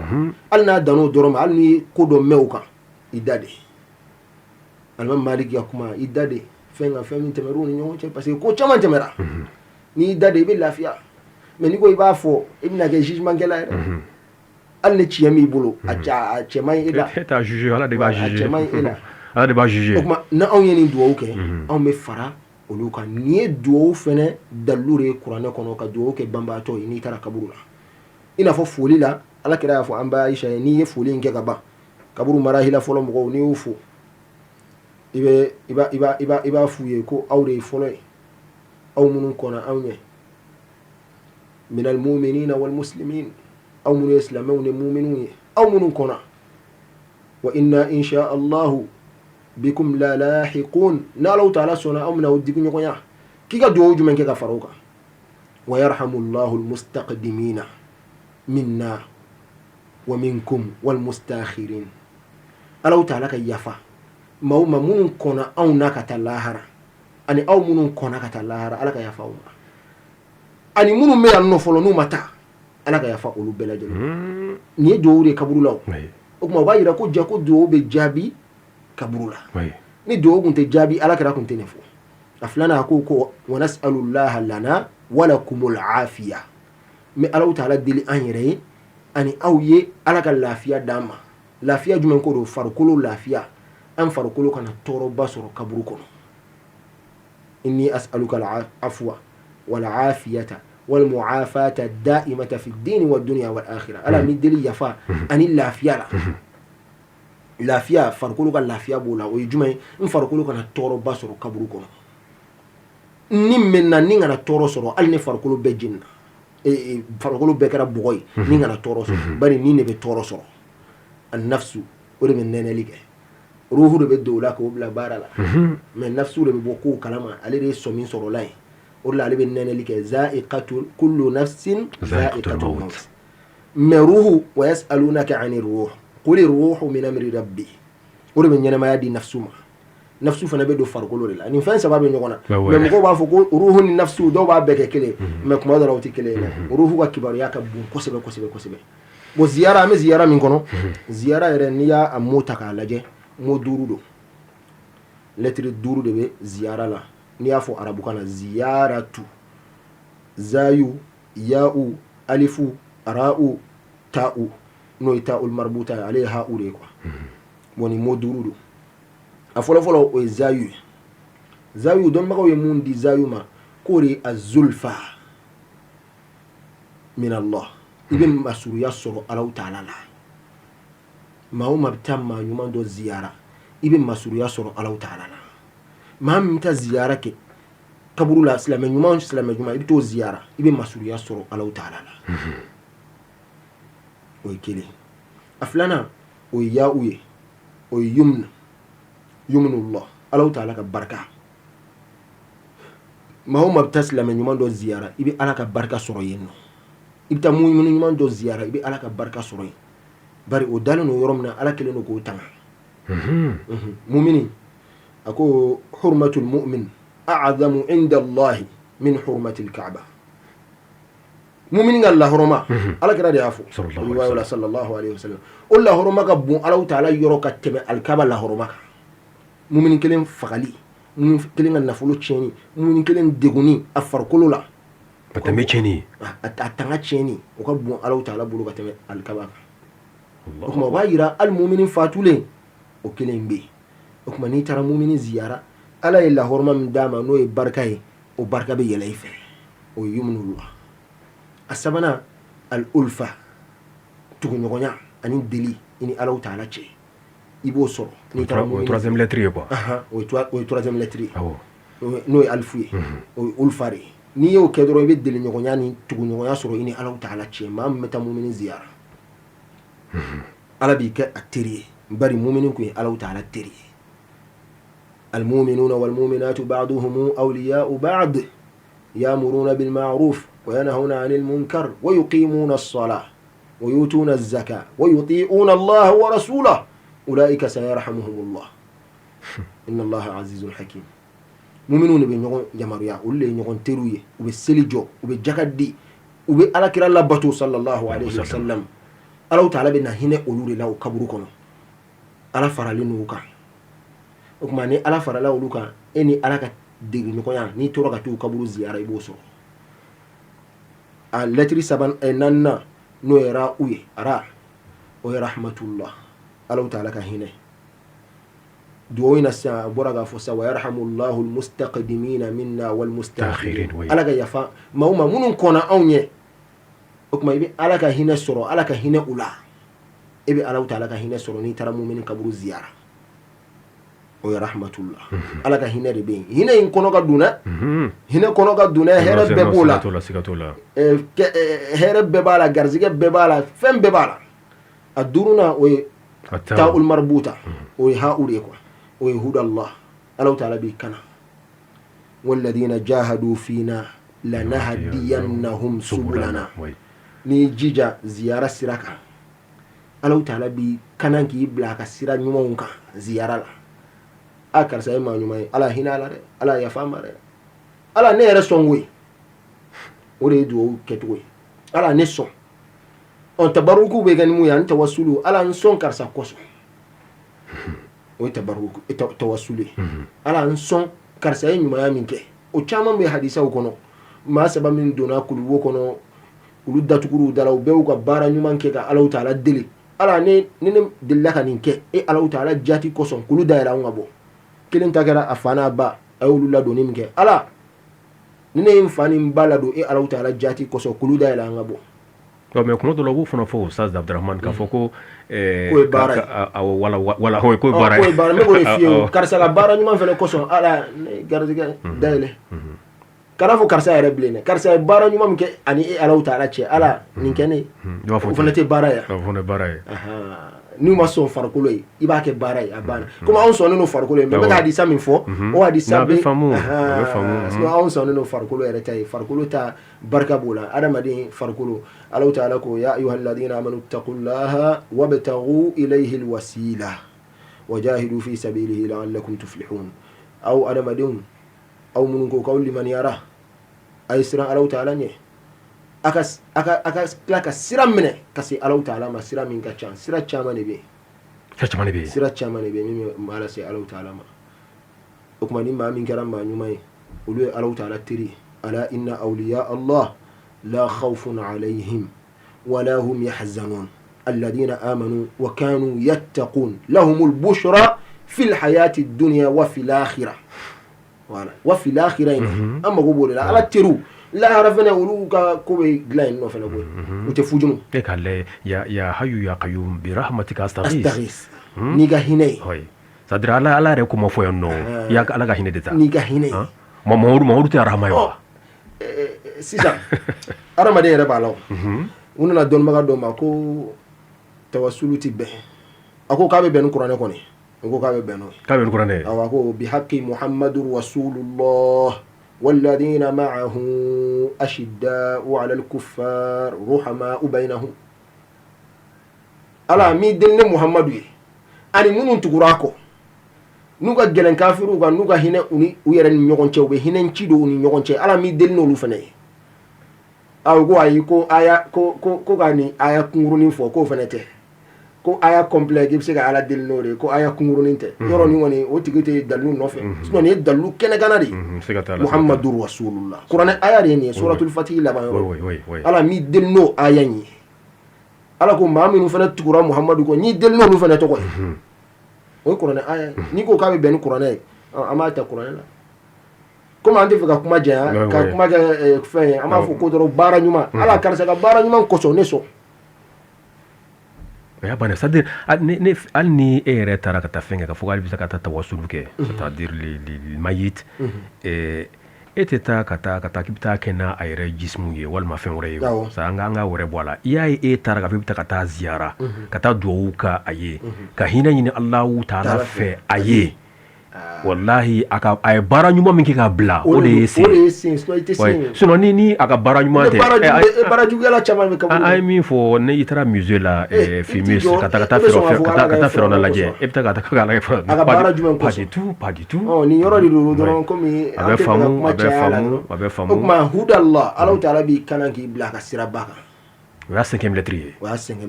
hali n'a dan'o dɔrɔn ma hali ni ko dɔ mɛn o kan i da de alimami maliki ka kuma i da de fɛn kan fɛn min tɛmɛr'u ni ɲɔgɔn cɛ parce que ko caman tɛmɛra n'i da de i bɛ lafiya mais n'i ko i b'a fɔ i bɛna kɛ jugement kɛla yɛrɛ hali ni tiɲɛ b'i bolo a cɛ man ɲi e la e t'a juger ala de b'a juger a cɛ man ɲi e la ala de b'a juger o tuma ni anw ye nin duwawu kɛ anw bɛ fara olu kan nin ye duwawu fɛnɛ dalilu de ye kuranɛ kɔnɔ ka duwawu kɛ banbaatɔ ye n'i taara kaburu la i n'a fɔ foli la ala kira y'a fɔ an ba Aisha ye n'i ye foli in kɛ ka ban kaburu marahila fɔlɔ mɔgɔw n'i y'u fo i b'a f'u ye ko aw de ye fɔlɔ ye aw minnu kɔnna anw ɲɛ minal mu'minina wal muslimin aw minnu ye silamɛw ni mu'minunw ye aw minnu kɔnna wa inna insha allahu bikum la lahiqun n'Allahu ta'ala sɔnna aw bɛna aw digi ɲɔgɔnya k'i ka duwawu jumɛn kɛ ka fara o kan wa yarhamullahu almustaqdimina minna wa minkum wal mustakhirin Allahu ta'ala ka yafa maaw ma minnu kɔnna anw na ka taa lahara ani aw minnu kɔnna ka taa lahara ala ka yafa aw ma ani minnu bɛ yan nɔ fɔlɔ n'u ma taa ala ka yafa olu bɛɛ lajɛlen nin ye duwawu de ye kaburu la o tuma o b'a jira ko ja ko duwawu bɛ jaabi kaburu la ni duwawu kun tɛ jaabi ala kɛra kun tɛ nin fɔ a filanan a ko wa nas'alullaha lana wa lakumul afiya mais Allahu ta'ala deli an yɛrɛ ye ani aw ye ala ka lafiya d'an ma lafiya jumɛn ko don farikolo lafiya an farikolo kana tɔɔrɔba sɔrɔ kaburu kɔnɔ inni as'aluka al-afwa wal afiyata wal mu'afata da'imata fi ad-din wa ad-dunya wal akhirah ala mi deli yafa ani lafiya la lafiya farikolo ka lafiya b'o la o ye jumɛn n farikolo kana tɔɔrɔba sɔrɔ kaburu kɔnɔ ni mɛnna ni kana tɔɔrɔ sɔrɔ hali ni farikolo bɛɛ jenina farikolo bɛɛ kɛra bɔgɔ ye ni kana tɔɔrɔ sɔrɔ bari ni ne bɛ tɔɔrɔ sɔrɔ a nafsu o de bɛ nɛnɛli kɛ ruhu de bɛ don o la k'o bila baara la mais nafsu de bɛ bɔ kow kalama ale de ye sɔmi sɔrɔla ye o de la ale bɛ nɛnɛli kɛ za'iqatul kullu nafsin za'iqatul maut mais ruhu wa yas'alunaka 'ani ruh qul ruhu min amri rabbi o de bɛ ɲɛnamaya di nafsu ma nafsu fana bɛ don farikolo de la nin fɛn saba bɛ ɲɔgɔn na mais mɔgɔw b'a fɔ ko ruhu ni nafsu dɔw b'a bɛɛ kɛ kelen mais kuma dɔ la o tɛ kelen ye ruhu ka kibaruya ka bon kosɛbɛ kosɛbɛ kosɛbɛ bon ziyara an bɛ ziyara min kɔnɔ ziyara yɛrɛ n'i y'a mot ta k'a lajɛ mot 5 don lettre 5 de bɛ ziyara la n'i y'a fɔ arabukan na ziyaratu zayu ya'u alifu ra'u ta'u n'o ye ta'ul marbuta ye ale ye ha'u de ye quoi bon ni mot 5 don a fɔlɔfɔlɔ o ye zayu ye zayu dɔnnibagaw ye mun di zayu ma k'o de ye azulfa min Allah i bɛ masuruya sɔrɔ Allahu ta'ala la maa o maa bɛ taa maa ɲuman dɔ ziyara i bɛ masuruya sɔrɔ Allahu ta'ala la maa min bɛ taa ziyara kɛ kaburu la silamɛ ɲuman i bɛ t'o ziyara i bɛ masuruya sɔrɔ Allahu ta'ala la o ye kelen a filanan o ye ya'u ye o ye yumnullah Allahu ta'ala ka barika maa o maa bɛ taa silamɛ ɲuman dɔ ziyara i bɛ ala ka barika sɔrɔ yen nɔ ibta mu'minu man do ziyara ibe ala ka barka soro bari o dalino yoromna ala keleno ko tanga mu'mini ako hurmatul mu'min a'zamu inda Allah min hurmatil ka'ba mu'minin Allah horoma ala kira da yafu sallallahu alaihi wasallam Allah horoma ka bon ala ta'ala yoro ka tebe al-ka'ba la horoma mu'minin kelen fagali mu'minin kelen nafulu cheni mu'minin kelen deguni afarkolo la patame cheni atanga cheni o ka bon ala ta'ala bulu ka tebe al-ka'ba o kuma wayira al-mu'minin fatule o kelen be o kuma ni tara mu'minin ziyara ala illa horma dama no e barkaye o barka be yelay fe o yumnullah asabana al-ulfa tugu nyogonya ani deli ini ala ta'ala che ibo so ni tara mu'minin troisième lettre quoi o troisième lettre no e alfuye o ulfare ni yo kedro be deli nyogonya ni tugu nyogonya soro ini ala ta'ala che ma meta mu'minin ziyara ala bi ka ateri bari mu'minin ku ala ta'ala teri المؤمنون والمؤمنات بعضهم أولياء بعض يأمرون بالمعروف وينهون عن المنكر ويقيمون الصلاة ويؤتون الزكاة ويطيعون الله ورسوله أولئك سيرحمهم الله إن الله عزيز حكيم مؤمنون بنيون جماريا أولي نيون تروي وبسلجو وبجكدي وبألا كرا لبتو صلى الله عليه وسلم الله تعالى بنا هنا أولوري لا وكبركم ألا فرالينوكا o kuma ni ala farala olu kan ni ala ka degi ɲɔgɔnya ni tora ka t'u kaburu ziyara i b'o sɔrɔ a lettre saban nanna n'o yɛra u ye ara o ye rahmatullah ala ta'ala ka hinɛ duwawu in na sisan a bɔra k'a fɔ sa wa yarhamullahu almustaqdimina minna walmustakhirin ala ka yafa maa o maa minnu kɔnna anw ɲɛ o kuma i bɛ ala ka hinɛ sɔrɔ ala ka hinɛ u la i bɛ ala ta'ala ka hinɛ sɔrɔ n'i taara mumini kaburu ziyara o ya rahmatullah ala ka hinɛ de bɛ yen hinɛ in kɔnɔ ka dun dɛ hinɛ kɔnɔ ka dun dɛ hɛrɛ bɛɛ b'o la hɛrɛ bɛɛ b'a la garizigɛ bɛɛ b'a la fɛn bɛɛ b'a la a duurunan o ye ta'ul marbuta o ye ha'u de ye quoi o ye hudallah ala ta'ala b'i kana walladhina jahadu fina lanahdiyannahum subulana ni jija ziyara sira kan ala ta'ala b'i kana k'i bila ka sira ɲumanw kan ziyara la a karisa ye maa ɲuman ye ala hinɛ ala dɛ ala yafa ma dɛ ala ne yɛrɛ sɔn koyi o de ye duwawu kɛcogo ye ala ne sɔn tabaruku bɛ kɛ ni mun ye ani tawasulu ala n sɔn karisa kɔsɔn o ye tabaruku tawasulu ye ala n sɔn karisa ye ɲumanya min kɛ o caman bɛ hadisaw kɔnɔ maa saba min donna kuluwo kɔnɔ olu datuguruw dala u bɛɛ y'u ka baara ɲuman kɛ ka ala ta'ala deli ala ne delila ka nin kɛ ala ta'ala jati kɔsɔn kulu da yɛrɛ an ka bɔ kelen ta kɛra a fa n'a ba a y'olu ladonni min kɛ ala ni ne ye n fa ni n ba ladon ala ta'ala jati kɔsɔn kulu da yɛlɛ an ka bɔ mais kuma dɔ la u b'o fana fɔ Ustaz Abdurahmane k'a fɔ ko ko ye baara ye wala ko ye baara ye ne b'o de f'i ye karisa ka baara ɲuman fana kɔsɔn ala ne garizigɛ dayɛlɛ kana fɔ karisa yɛrɛ bilen dɛ karisa ye baara ɲuman min kɛ ani ala ta'ala cɛ ala nin kɛ ne o fana tɛ baara ye o fana baara ye n'u ma sɔn farikolo ye i b'a kɛ baara ye a banna komi anw sɔnnen don farikolo ye mais n bɛ ka hadisa min fɔ o hadisa bɛ anw sɔnnen don farikolo yɛrɛ ta ye farikolo ta barika b'o la adamaden farikolo ala ta'ala ko ya ayyuhalladhina amanu taqullaha wabtaghu ilayhi alwasila wajahidu fi sabilihi la'allakum tuflihun aw adamadenw aw minnu ko k'aw limaniyara a ye siran ala ta'ala ɲɛ a ka tila ka sira minɛ ka se ala ta'ala ma sira min ka ca sira caman de bɛ yen sira caman de bɛ yen min b'a lase ala ta'ala ma o kuma ni maa min kɛra maa ɲuman ye olu ye ala ta'ala teri ala inna awliya Allah la khawfun alayhim wala hum yahzanun alladhina amanu wa kanu yattaqun lahumul bushra fil hayati dunya wa fil akhirah wa fil akhirah amma go bole la ala teru lahara fana olu ka ko bɛ dilan yen nɔ fana koyi u tɛ fujunu e k'a lajɛ ya hayu ya qayyum bi rahmatika astaghis n'i ka hinɛ ye c'est à dire ala yɛrɛ ko ma fɔ yan nɔ i y'a ala ka hinɛ de ta n'i ka hinɛ ye Mamadu tɛ arahama ye wa sisan adamaden yɛrɛ b'a la u nana dɔnnibaga dɔ ma ko tawasulu tɛ bɛn a ko k'a bɛ bɛn ni kuranɛ kɔni ko k'a bɛ bɛn n'o ye k'a bɛ ni kuranɛ awɔ a ko bi haqqi muhammadu rasulullah والذين معه أشداء على الكفار رحماء بينهم على ميدن محمد أني منو تقراكو نوغا جلن كافرو غا نوغا هنا أني ويرن نيوغن تشو هنا نشيدو أني نيوغن تشو على ميدن نولو فني أو غو أي كو آيا كو غاني آيا كنغرونين فو كو فنته ko aya complet gi se ga ala del nore ko aya kungurunin te yoro ni woni o tigete dalu nofe sino ni dalu kene ganari muhammadur rasulullah qur'an aya ni suratul fatih la ba ala mi del no aya ni ala ko maminu fana tukura muhammadu ko ni del no fana to ko o qur'an aya ni ko ka be ben qur'an ama ta qur'an la comme ande fe ka kuma ja ka kuma ga fe ama fu ko doro bara nyuma ala karsa ga bara nyuma ko so ne so ya bana c'est-à-dire ne al ni ere tara ka ta fenga ka fogal bisa ka ta tawassul ke c'est-à-dire li mayit eteta kata kibita kena ayre jismu ye walma fen wore sa nga wore bola yayi tara ka bita kata ziyara kata duwuka aye ka hina ni Allah ta'ala fe aye wallahi aka ay bara nyuma min ki ka bla o de sin sinon ni aka bara nyuma te bara jugala chama me ka I mean for ne itara musée la filmer kata fero na laje ebta kata ka la fa pas du tout oh ni yoro di do comme abe famu ma hudallah Allah ta'ala bi kanangi bla ka sirabaka wa 5e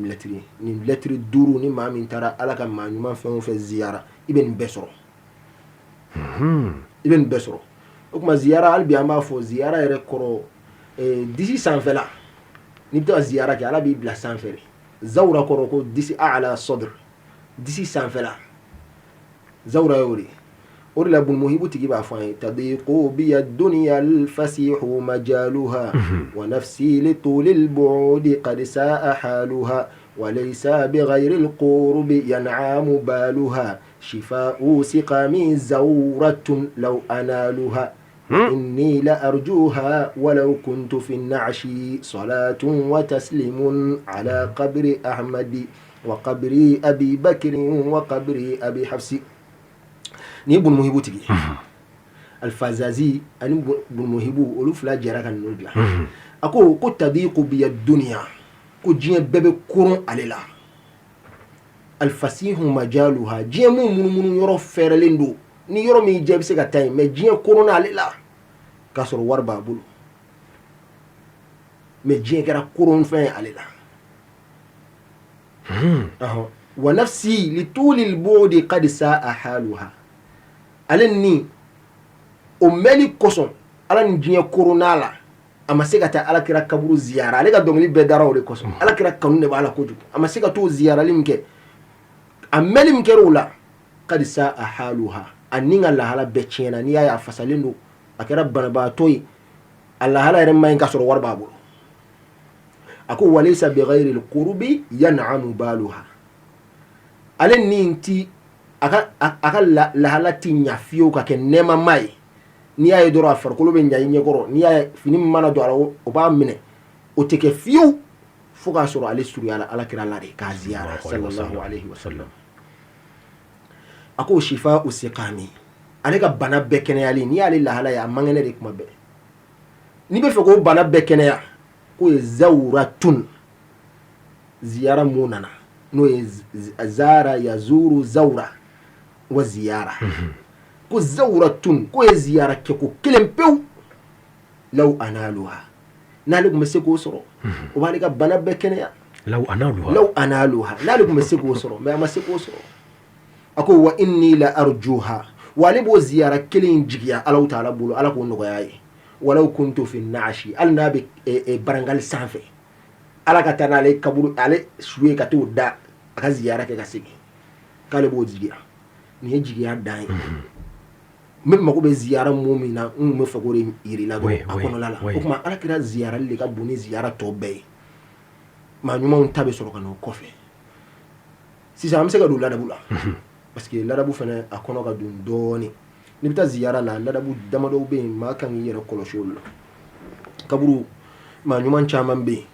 lettre ni lettre duru ni ma min tara ala ka ma nyuma fe ziyara iben besoro ibn besro o kuma ziyara albi amba fo ziyara ere koro disi sanfela ni to ziyara ki ala bi bla sanfere zawra koro ko disi a'la sadr disi sanfela zawra yori or la bun muhibu tigi ba fa tadiqu bi ad-dunya al-fasih majaluha wa nafsi li tul al-bu'd qad sa'a haluha وليس بغير القرب ينعم بالها شفاء سقامي زورة لو أنالها إني لأرجوها ولو كنت في النعش صلاة وتسليم على قبر أحمد وقبر أبي بكر وقبر أبي حفص نيبو المهيبو تجي الفازازي أني المهيبو ألوف لا جراك النرجع أكو قد تضيق بي الدنيا ko jiɲɛ bɛɛ bɛ koron ale la alfasihu majaluha jiɲɛ munumunu yɔrɔ fɛrɛlen don ni yɔrɔ min jɛ bɛ se ka taa yen mais jiɲɛ koron ale la k'a sɔrɔ wari b'a bolo mais jiɲɛ kɛra koron fɛn ale la wa nafsi li tulil bu'di qad sa'a haluha ale ni o mɛli kosɔn ala ni jiɲɛ korona la ama se ka taa alakira kaburu ziyara ale ka dɔnkili bɛɛ dara o de kosɔn alakira kanu de b'a la kojugu ama se ka t'o ziyarali min kɛ a mɛli min kɛra o la kadi sa a haluha a ni ka lahala bɛɛ tiɲɛna n'i y'a ye a fasalen don a kɛra banabaatɔ ye a lahala yɛrɛ man ɲi k'a sɔrɔ wari b'a bolo a ko walaysa bi ghayri al-qurubi yan'amu baluha ale ni ti a ka lahala ti ɲa fiyewu ka kɛ nɛɛmama ye n'i y'a ye dɔrɔn a farikolo bɛ ɲa i ɲɛkɔrɔ n'i y'a ye fini min mana don a la o b'a minɛ o tɛ kɛ fiyewu fo k'a sɔrɔ ale surunya la alakira la de k'a ziyara sallallahu alayhi wa sallam a ko shifa usiqami ale ka bana bɛɛ kɛnɛyali n'i y'ale lahala ye a man kɛnɛ de kuma bɛɛ n'i bɛ fɛ k'o bana bɛɛ kɛnɛya k'o ye zawratun ziyara mun nana n'o ye zara yazuru zawra wa ziyara ko zawratun ko ye ziyara kɛ ko kelen pewu law analuha n'ale tun bɛ se k'o sɔrɔ o b'ale ka bana bɛɛ kɛnɛya law analuha n'ale tun bɛ se k'o sɔrɔ mais a ma se k'o sɔrɔ a ko wa inni la arjuha wa ale b'o ziyara kelen jigiya Alahu Ta'ala bolo ala k'o nɔgɔya ye walaw kuntu fi na'ashi hali n'a bɛ barangali sanfɛ ala ka taa n'ale kaburu ale suye ka t'o da a ka ziyara kɛ ka segin k'ale b'o jigiya nin ye jigiya dan ye min mako bɛ ziyara mun min na n tun bɛ fɛ k'o de yir'i la dɔrɔn a kɔnɔla la o tuma alakira ziyarali de ka bon ni ziyara tɔ bɛɛ ye maa ɲumanw ta bɛ sɔrɔ ka n'o kɔfɛ sisan an bɛ se ka don ladabu la parce que ladabu fana a kɔnɔ ka don dɔɔnin n'i bɛ taa ziyara la ladabu damadɔw bɛ yen maa kan k'i yɛrɛ kɔlɔsi olu la kaburu maa ɲuman caman bɛ yen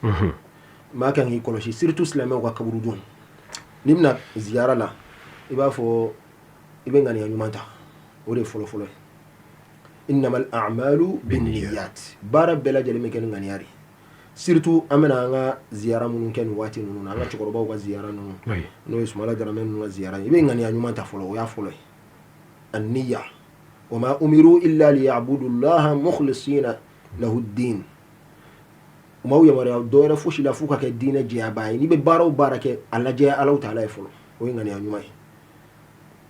maa kan k'i kɔlɔsi surtout silamɛw ka kaburu don n'i bɛna ziyara la i b'a fɔ i bɛ ŋaniya ɲuman ta o de fɔlɔ fɔlɔ ye i innamal a'malu binniyat bara bela jeli me ken nganiari surtout amena nga ziyara munun ken wati nunu nga chokoroba wa ziyara nunu no ismala dara men nunu ziyara ibe ngani anyuma ta folo ya folo an-niyya wama umiru illa liya'budu allaha mukhlisina lahu ad-din umaw yamara doora fushi la fuka ke dina jiya bayi ni be baro barake alla jiya Allah ta'ala folo o ngani anyuma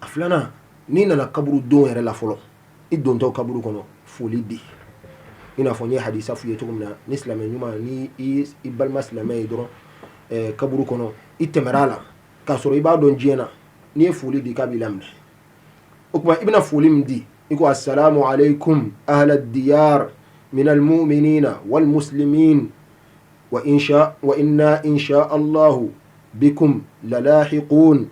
aflana ni na kaburu don yere la folo idon to kaburu kono foli di ina fo nye hadisa fu yeto kumna ni islam nyuma ni ibal maslama idoro kaburu kono itemerala ka soro iba don jena ni foli di kabilamne ukma ibna foli mdi iko assalamu alaykum ahla ad-diyar min al-mu'minina wal muslimin wa inna insha Allah bikum lalahiqun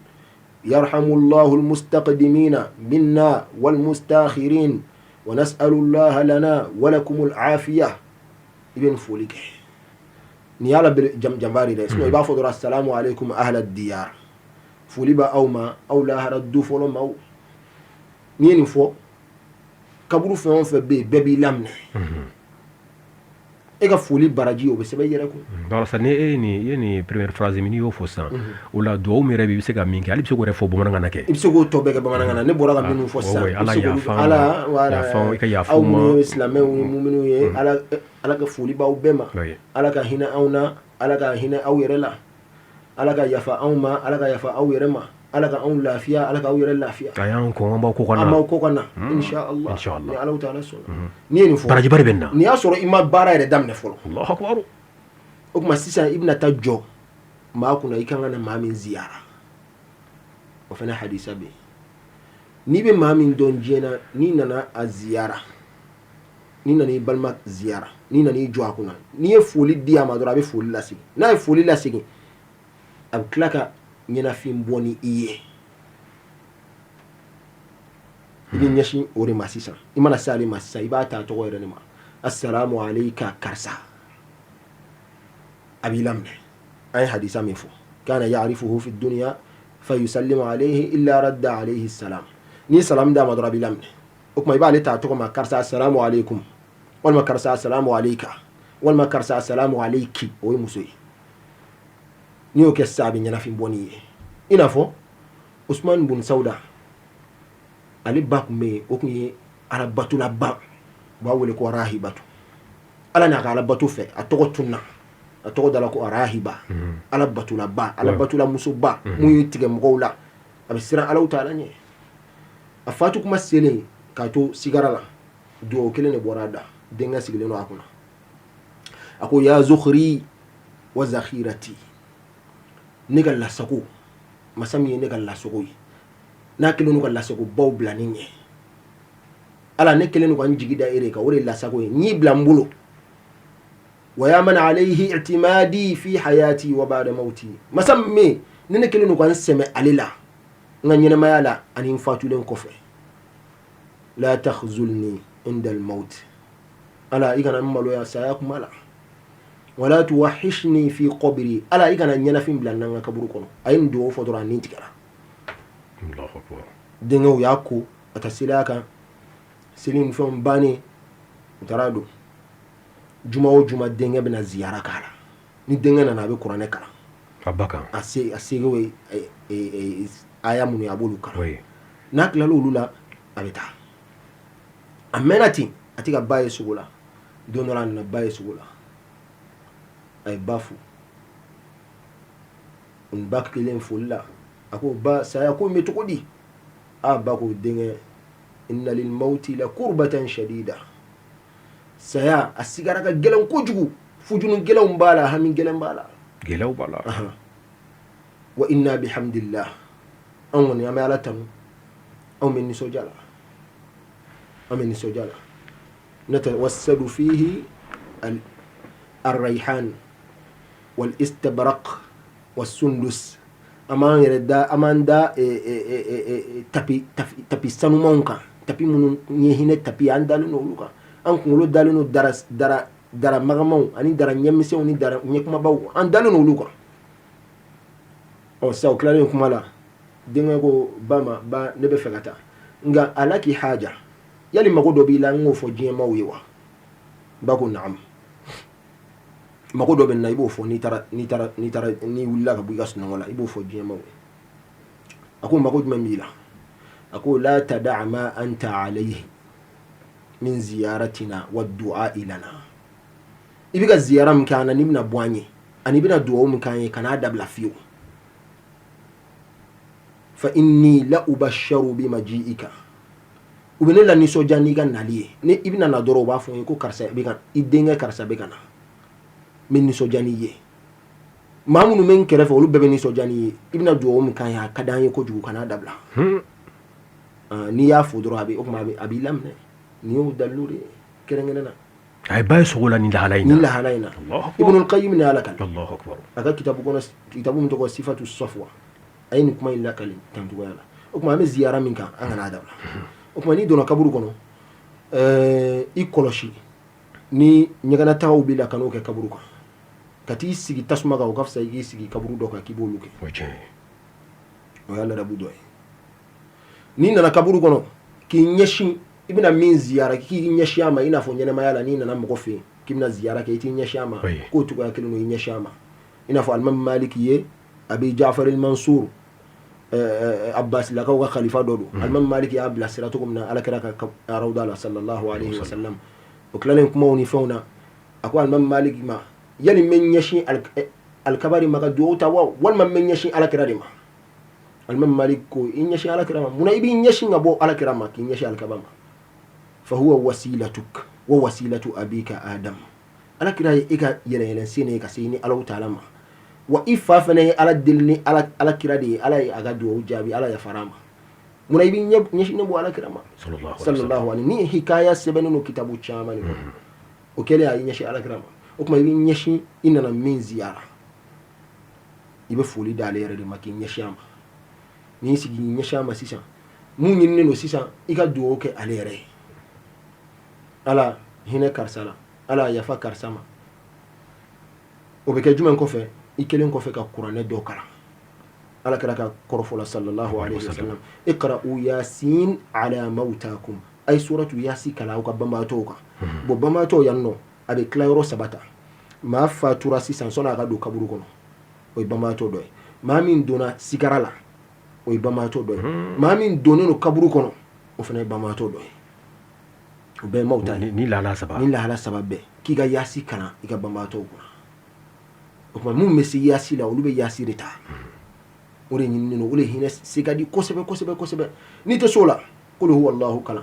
يرحم الله المستقدمين منا والمستاخرين ونسأل الله لنا ولكم العافية ابن فوليك نيالا جمباري ده اسمه يبقى فضل السلام عليكم أهل الديار فولي با أو ما أو لا هردو فولو ما نيني فو كبرو فيون في بيبي لامن ega foli baraji o be sebe yere ko dara sane ni première phrase mini yo fo san o la do mi rebi se ga min ke ali se go refo bo mana ngana ke ibse go to be ga bo mana ngana ne bora ga minu fo san ala wala ka ya fo mo islamé mu'minu ye ala ga foli ba o bema ala ga hina auna ala ga hina aw yere la ala ga yafa auma ala ga yafa aw yere ma ala ga on lafiya ala ga aw yere lafiya tayan ko ngamba ko kana amma ko kana insha Allah ni ala ta'ala so ni fo baraji bari benna ni asoro ima bara yere damne folo Allahu akbar o kuma sisan ibna tajjo ma kuna ikanga na mamin ziyara o fana hadisa be ni be mamin don jena ni nana a ziyara ni nani balma ziyara ni nani jo akuna ni e foli dia ma dora be foli la sigi na e foli la sigi ab klaka nyina fim boni iye ibn nyashi ore masisa imana sali masisa ibata to gore ne ma assalamu alayka karsa abi lamne ay hadisa mifo kana ya'rifuhu fi dunya fayusallimu alayhi illa radda alayhi assalam ni salam da madra bi lamne okuma ibale ta to ma karsa assalamu alaykum wal ma karsa assalamu alayka wal ma karsa assalamu alayki o musoyi ni o kessa bi nyana fi boni ina fo Usman bun Sauda ali bakume okunye arabatula ba ba wole ko rahibatu ala na ala batu fe atoko tunna atoko dala ko rahiba ala batula ba ala batula musuba mu tige mgowla abisira ala utala nye afatu kuma sele kato sigara la do kele ne borada denga sigile no akuna ako ya zukhri wa zakhirati nigal la sako masami nigal la sako na kele no la sako baw blaninye ala ne kele no kan jigida ere ka wore la sako ni blambulo wa ya man alayhi i'timadi fi hayati wa ba'da mauti masami ne kele no kan seme alila nganyene mayala anin fatulen kofe la takhzulni inda al-maut ala igana malo ya sayakum ala wala tuwahishni fi qabri ala igana nyana fim blananga kaburu kono ayin do fodora nintikara Allahu akbar dengo yako atasilaka silin fam bani tarado juma o juma denga bena ziyara kala ni denga na be qur'ane kala abaka ase we aya mun ya bolu kala oui nakla lulula abeta amenati atika baye sugula donora na baye sugula ay bafu un bak kilen fulla ako ba saya ko me tukudi abako dinge inna lil mauti la kurbatan shadida saya asigara ka gelan kojugu fujunu gelan bala hamin gelan bala gelaw bala wa inna bihamdillah awon ya mala tanu aw min sojala amin sojala natawassadu fihi الريحان والاستبرق والسندس aman yerda amanda tapi sanumanka tapi mun nyehine tapi andalu no luka an kungulo dalu no dara magamau ani dara nyemise oni dara nyekuma baw andalu no luka o sa o klare kuma la dinga ko bama ba nebe fegata nga alaki haja yali mago do bi la ngo fo jien mawiwa bako na'am mago do ben na ibo fo ni tara ni willa ka buga sunna wala ibo fo jien mawi ako mago dum mila ako la tad'a ma anta alayhi min ziyaratina wa du'a lana ibiga ziyara mkana nimna bwanye ani bina du'a mkanye kana dabla fiyo fa inni la ubasharu bimaji'ika ubene la niso jani ga naliye ne ibina na doro ba fo ko karsa be kan idenga karsa be kana min niso jani ye mamunu men kerefa olu bebe niso jani ye ibina du'a mkanya kadanye ko jugu kana dabla ni ya fudura abi o ma abi lamne ni o dalure kerengena ay bay sogola ni lahalaina ibn al-qayyim ni alaka Allahu akbar aka kitabu mtoko sifatu safwa ayni kuma illa kali tantu wala o kuma me ziyara minka angana dawla o kuma ni dona kaburu kono i koloshi ni nyagana taw bila kanu ke kaburu ko kati sigi tasuma ga o gafsa yi sigi kaburu do ka kiboluke o yalla rabu doy ni nana kaburu kono ki nyeshi ibina min ziyara ki nyeshi ama ina fo nyene mayala ni nana mko fe kimna ziyara ke ti nyeshi ama ko tu ko yakelu no nyeshi ama ina fo al-imam maliki ye abi ja'far al-mansur abbas la ka khalifa dodo al-imam maliki ya abla siratukum na alakraka rawdala sallallahu alayhi wa sallam o klalen kuma woni fawna akwa al-imam maliki ma yani men nyeshi al-kabari maka duota wa wal man men nyeshi alakradi ma al-imam malik ko in nyeshi alakrama muna ibi nyeshi ngabo alakrama ki nyeshi al-kabama فهو وسيلتك ووسيلة أبيك آدم أنا كده إيكا يلين سيني كسيني الله تعالى ما وإفا فني على دلني على كده دي على أجدو وجابي على يفرام من يبين نيش نبو على كده ما صلى الله عليه ني حكاية سبنو كتابو شامل وكله أي نيش على كده ما وكما يبين نيش إننا من زيارة يبفولي دالي رد ما كين نيشام نيسي نيشام سيسا مو يننو سيسا إيكا دووك عليه ري ala hine karsala ala yafa karsama o be ke jumen ko fe ikelen ko fe ka qur'ane do kala ala kala ka korfola sallallahu alaihi wasallam iqra'u yasin ala mautakum ay suratu yasin kala ko bamba to ka bo bamba to yanno abe clairo sabata ma fatura sisan sona ga do kaburu kono o bamba to do ma min dona sigarala o bamba to do ma min doneno kaburu kono o fene bamba to do be mauta ni la sabab be ki ga yasi kana iga bambato kuna o kuma mun mesi yasi la olu be yasi reta ore nyinni no ole hine sigadi kosebe ni te sola kul huwa allah kala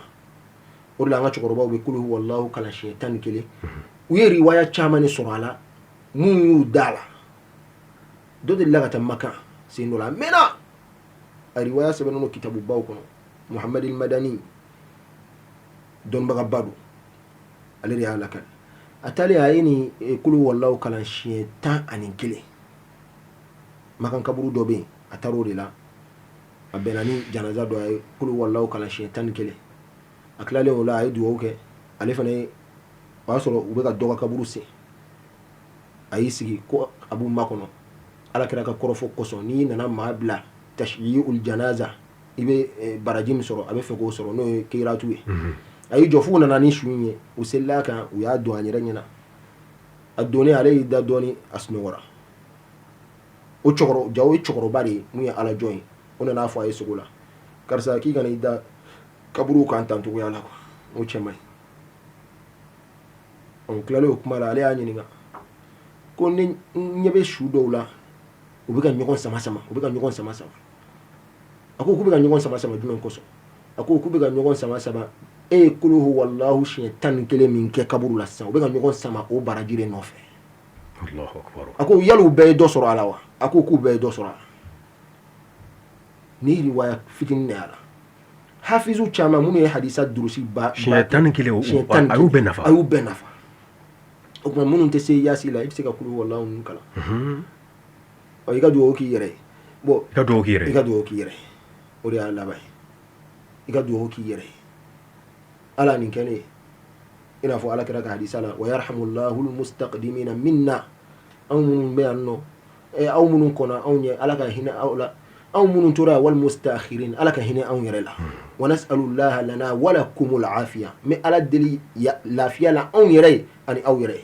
ore la nga chokoro be kul huwa allah kala shaytan kele uye riwaya chama ni sorala mun yu dala do de la ta maka sino la mena riwaya sebe no kitabu baw kono muhammad al-madani don baga badu ale ya halaka atali ayini kulu wallahu kalan shaitan anin kile makan kaburu dobe ataro de la abenani janaza do ay kulu wallahu kalan shaitan kile aklale wala ay duwo ke ale fane wasoro ubeka doga kaburu se ayi sigi ko abu makono ala kira ka korofo koso ni nana mabla tashyi'ul janaza ibe barajim soro abe fego soro no kiratu ayi jofu na nani shunye usellaka uya do anyira nyina adoni ale da doni asnora o chokoro jawo chokoro bari mu ya ala join ona na afa yesugula karsa ki gana ida kaburu kan tantu ya la ko o chemai on klalo kuma la ale anyi nga ko ni nyebe shudo la ubika nyokon sama ako kubika nyokon sama dumen koso ako kubika nyokon sama kulu huwallahu shaitan kele min ke kaburu la san o be ka ɲɔgɔn sama o barajire nɔfɛ Allahu akbar ako yalu bɛɛ dɔ sɔrɔ ala wa ako ku bɛɛ dɔ sɔrɔ ni riwaya fitin ne ala hafizu chama mun ye hadisa durusi ba shaitan kele ayu bɛ nafa o kuma munun tɛ se yasi la i bɛ se ka kulu huwallahu nun kala o i ka duwawu k'i yɛrɛ bon i ka duwawu k'i yɛrɛ o de y'a laban i ka duwawu k'i yɛrɛ ala nin kene ina fo ala kira ka hadisa la wa yarhamullahu almustaqdimina minna aw munun be anno aw munun kona aw nye ala ka hina aw la أو من ترى والمستأخرين ألا كهنا أو يرلا ونسأل الله لنا ولكم العافية ما ألا دلي لا فيلا أو يري أني أو يري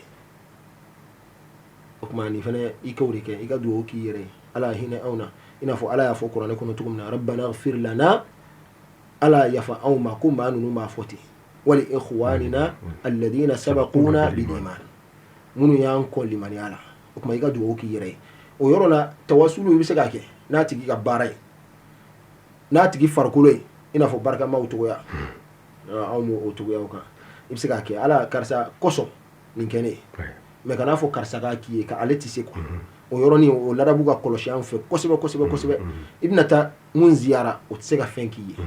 أكماني فنا يكوريك يكدوكي يري ألا هنا أونا إنفو ألا يفو قرآن كنا تقولنا ربنا اغفر لنا ألا يفا أو ما كم ما نما فوتي ولإخواننا الذين سبقونا بالإيمان منو يانكون لمن يالا أكما يكدوكي يري ويرولا توسلوا يبسكاكي ناتي كباري ناتي فرقولي إنفو بركة ما وتويا أو مو وتويا وكا يبسكاكي ألا كارسا كوسو نكني مكانا فو كارسا كاكي كالتي سيكو ويروني ولاربوغا كولوشيان في كوسبه ابنتا من زيارة وتسيكا فنكي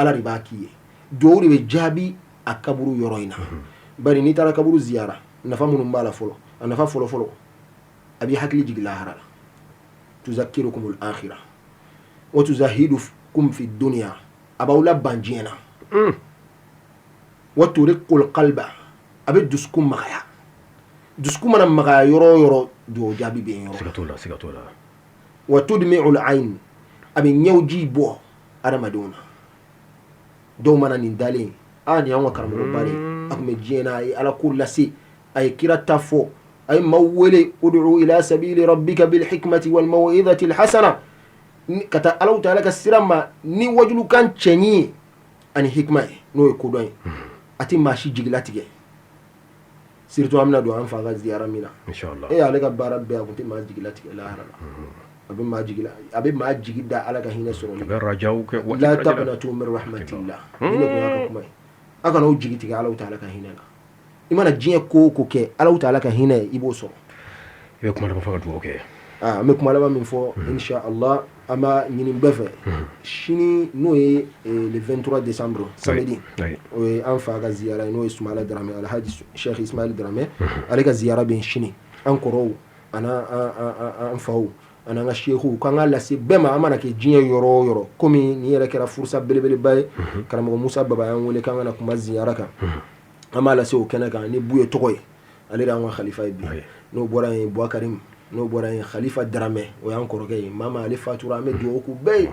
ala riba kiye dowri be jabi akaburu yoroina bari ni tara kaburu ziyara nafa munum bala folo nafa folo abi hakli jigla harala tuzakkirukum al-akhirah wa tuzahidukum fi dunya abawla banjena wa turiqul qalba abi duskum magaya duskum man magaya yoro do jabi be yoro sigatola wa tudmi'ul ayn abi nyawji bo aramaduna do mana nin dalen ani an wakar mo bare akme jena ay ala kullasi ay kirata fo ay mawwili ud'u ila sabili rabbika bil hikmati wal maw'izati al hasana kata Allah ta'ala kasirama ni wajulu kan chenyi ani hikma no ko doy ati mashi jiglatige surtout amna do an faga ziyara mina inshallah ala ka barabbe akunti ma jiglatige la harala abin ma jigi da alaka hina soro ni rajau ke la taqnatu min rahmatillah ina ko yaka kuma aka no jigi tiga Allah ta'ala ka hina na imana jiye ko ke Allah ta'ala ka hina ibo soro yo kuma da faga okay me kuma la min fo insha Allah ama nyini befe shini no le 23 décembre samedi an faga ziyara no Ismaila Drame alhaji Sheikh Ismail Drame alika ziyara bin shini an koro ana an fawo ananga shehu kanga lase bema amana ke jinya yoro komi ni yere kera fursa belebele bay karamo Musa baba yan wole kanga na kuma ziyara ka ama lase o kenaka ni buye tokoy ale da wa khalifa bi no bora en Bouakarim no bora en Khalifa Drame o yan koroke mama ali fatura me do ku bay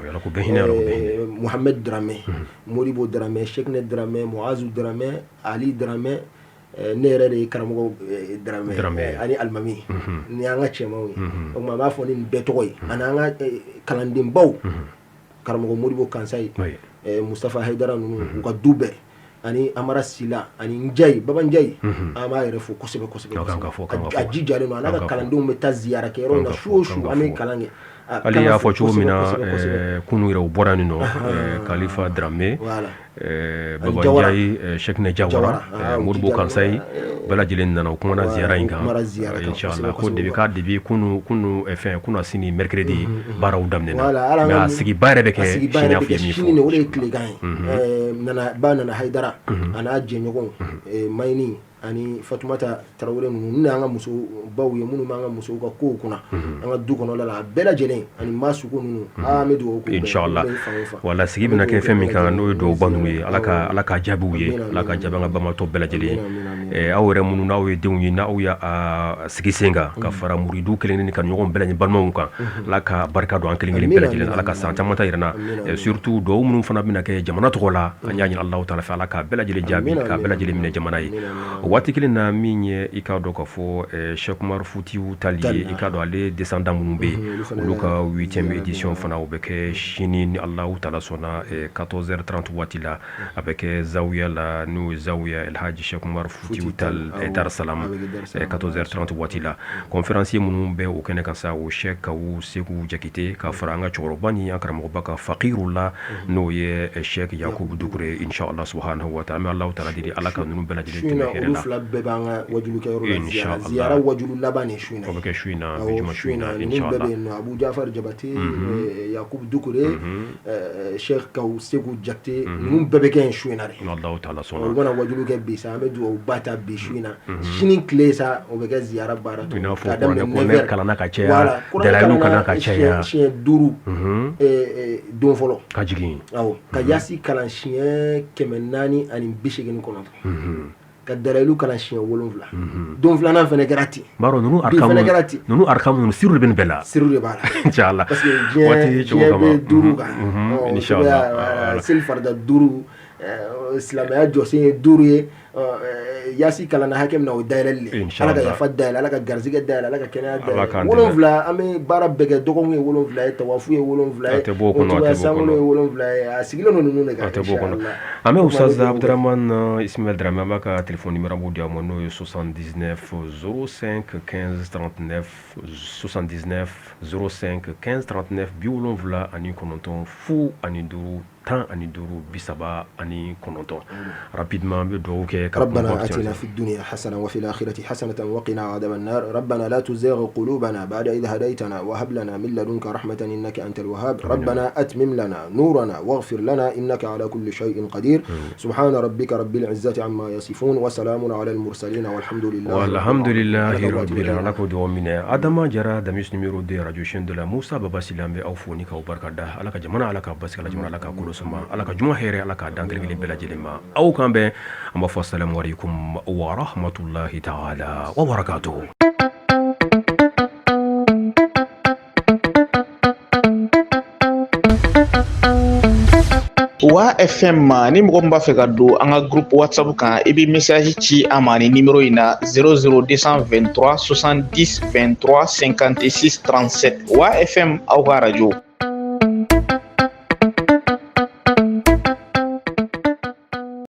Mohamed Drame Modibo Drame Sheikh Ne Drame Muazu Drame Ali Drame nere de karamo Drame ani almami ni anga chemawi o mama fo ni betoy ananga kalandim baw karamo Modibo Kansai Mustafa Haidara nu ko dube ani Amara Sila ani Njay baba Njay ama refu kosebe ajijale no anaga kalandum meta ziyara ke ronda shushu ame kalange ali ya fo chumina kunu ira borani no Khalifa Drame baba Njay Sheikh Ne Jawara Modibo Kansai bala jilen nana ko na ziyara inga inshallah ko de ka de kunu fin kunu asini mercredi bara udamne na sigi bare beke shina fi mi fo ni wole kligan nana bana Haidara ana jenyogo maini ani Fatumata Traoré nunu anga muso bawye munu manga muso ka ko kuna anga du kono la bela jelen ani masu ko nunu amedu ko inshallah wala sigi bina ke femi kan no do banduye alaka jabuye alaka jabanga bama to bela jelen awre munu nawe dewnyi na uya sigi senga ka fara muridu kelen ni kan nyogon bela ni balmon kan alaka barka do an kelen bela jelen alaka santa mata irna surtout do munu fana bina ke jamana to la anyanyi Allah ta'ala fa alaka bela jelen jabi ka bela jelen min jamana yi wati kelen na minye ikado ka fo Cheikh Oumar Foutiyou Tall ikado ale descendant munumbe luka 8e édition fana obeke shini ni Allah ta'ala sona 14h30 watila avec zawiya la nou zawiya El Hadji Cheikh Oumar Foutiyou Tall Dar Salam 14h30 watila conférencier munumbe o kene kansa o Cheikh Kawu Sekou Jakite ka faranga chorobani akramo baka faqirullah no ye Cheikh Yacoub Doucouré inshallah subhanahu wa ta'ala Allah ta'ala di alaka nunu bela jide fla bebanga wajulu ke yoro ziyara wajulu labane shuina obeke shuina bijuma shuina inshallah no Abu Jafar Jabati Yacoub Doucouré Cheikh Kawu Sekou Jakite num bebeke shuina re Allah ta'ala sona wana wajulu ke bisa amedu o bata bi shuina shinin klesa obeke ziyara barato kadam ne kala na ka cheya dalalu kana ka cheya chien duru don folo kajigi aw ka yasi kalan chien kemenani ani bishigin kono كدلالو كلام شيء ولون فلا دون فلا نفنا كراتي بارو نونو أركام سيرو بن بلا سيرو بلا إن شاء الله بس جيب دورو إن شاء الله سيلفر دا دورو إسلامية جوسين دوري ياسي كلنا حكم نو دايرلي إن شاء الله على يفدل على كجرزيك داير على كناد ولون فلا أمي بارب بيجا دوغوني ولون فلا توافوي ولون فلا أتبوكنا ولون فلا أسيلون نونك أتبوكنا أمي أستاذ عبد الرحمن إسماعيل درامي ما كا تلفون نمرة ديا منو 79 05 15 39 79 05 15 39 بيولون فلا أني كنتم فو أني دورو تان أني دورو بسبا أني كنتم rapidement بدوك ربنا آتنا في الدنيا حسنة وفي الآخرة حسنة وقنا عذاب النار ربنا لا تزغ قلوبنا بعد إذ هديتنا وهب لنا من لدنك رحمة إنك أنت الوهاب ربنا أتمم لنا نورنا واغفر لنا إنك على كل شيء قدير سبحان ربك رب العزة عما يصفون وسلام على المرسلين والحمد لله رب العالمين دومنا أدم جرا دميس نميرو دي راديو شندلا موسى بابا سلام أو فونيكا وبركة على كجمانا على كبس على جمانا على كولوسما على كجماعة هيري على كدانغلي بلا جلما أو كان به أما السلام عليكم ورحمة الله تعالى وبركاته. Wa FM ni mɔgɔ min b'a fɛ ka don an ka groupe WhatsApp kan i bɛ message ci a ma ni numéro in na 00223 70 23 56 37 Wa FM aw ka radio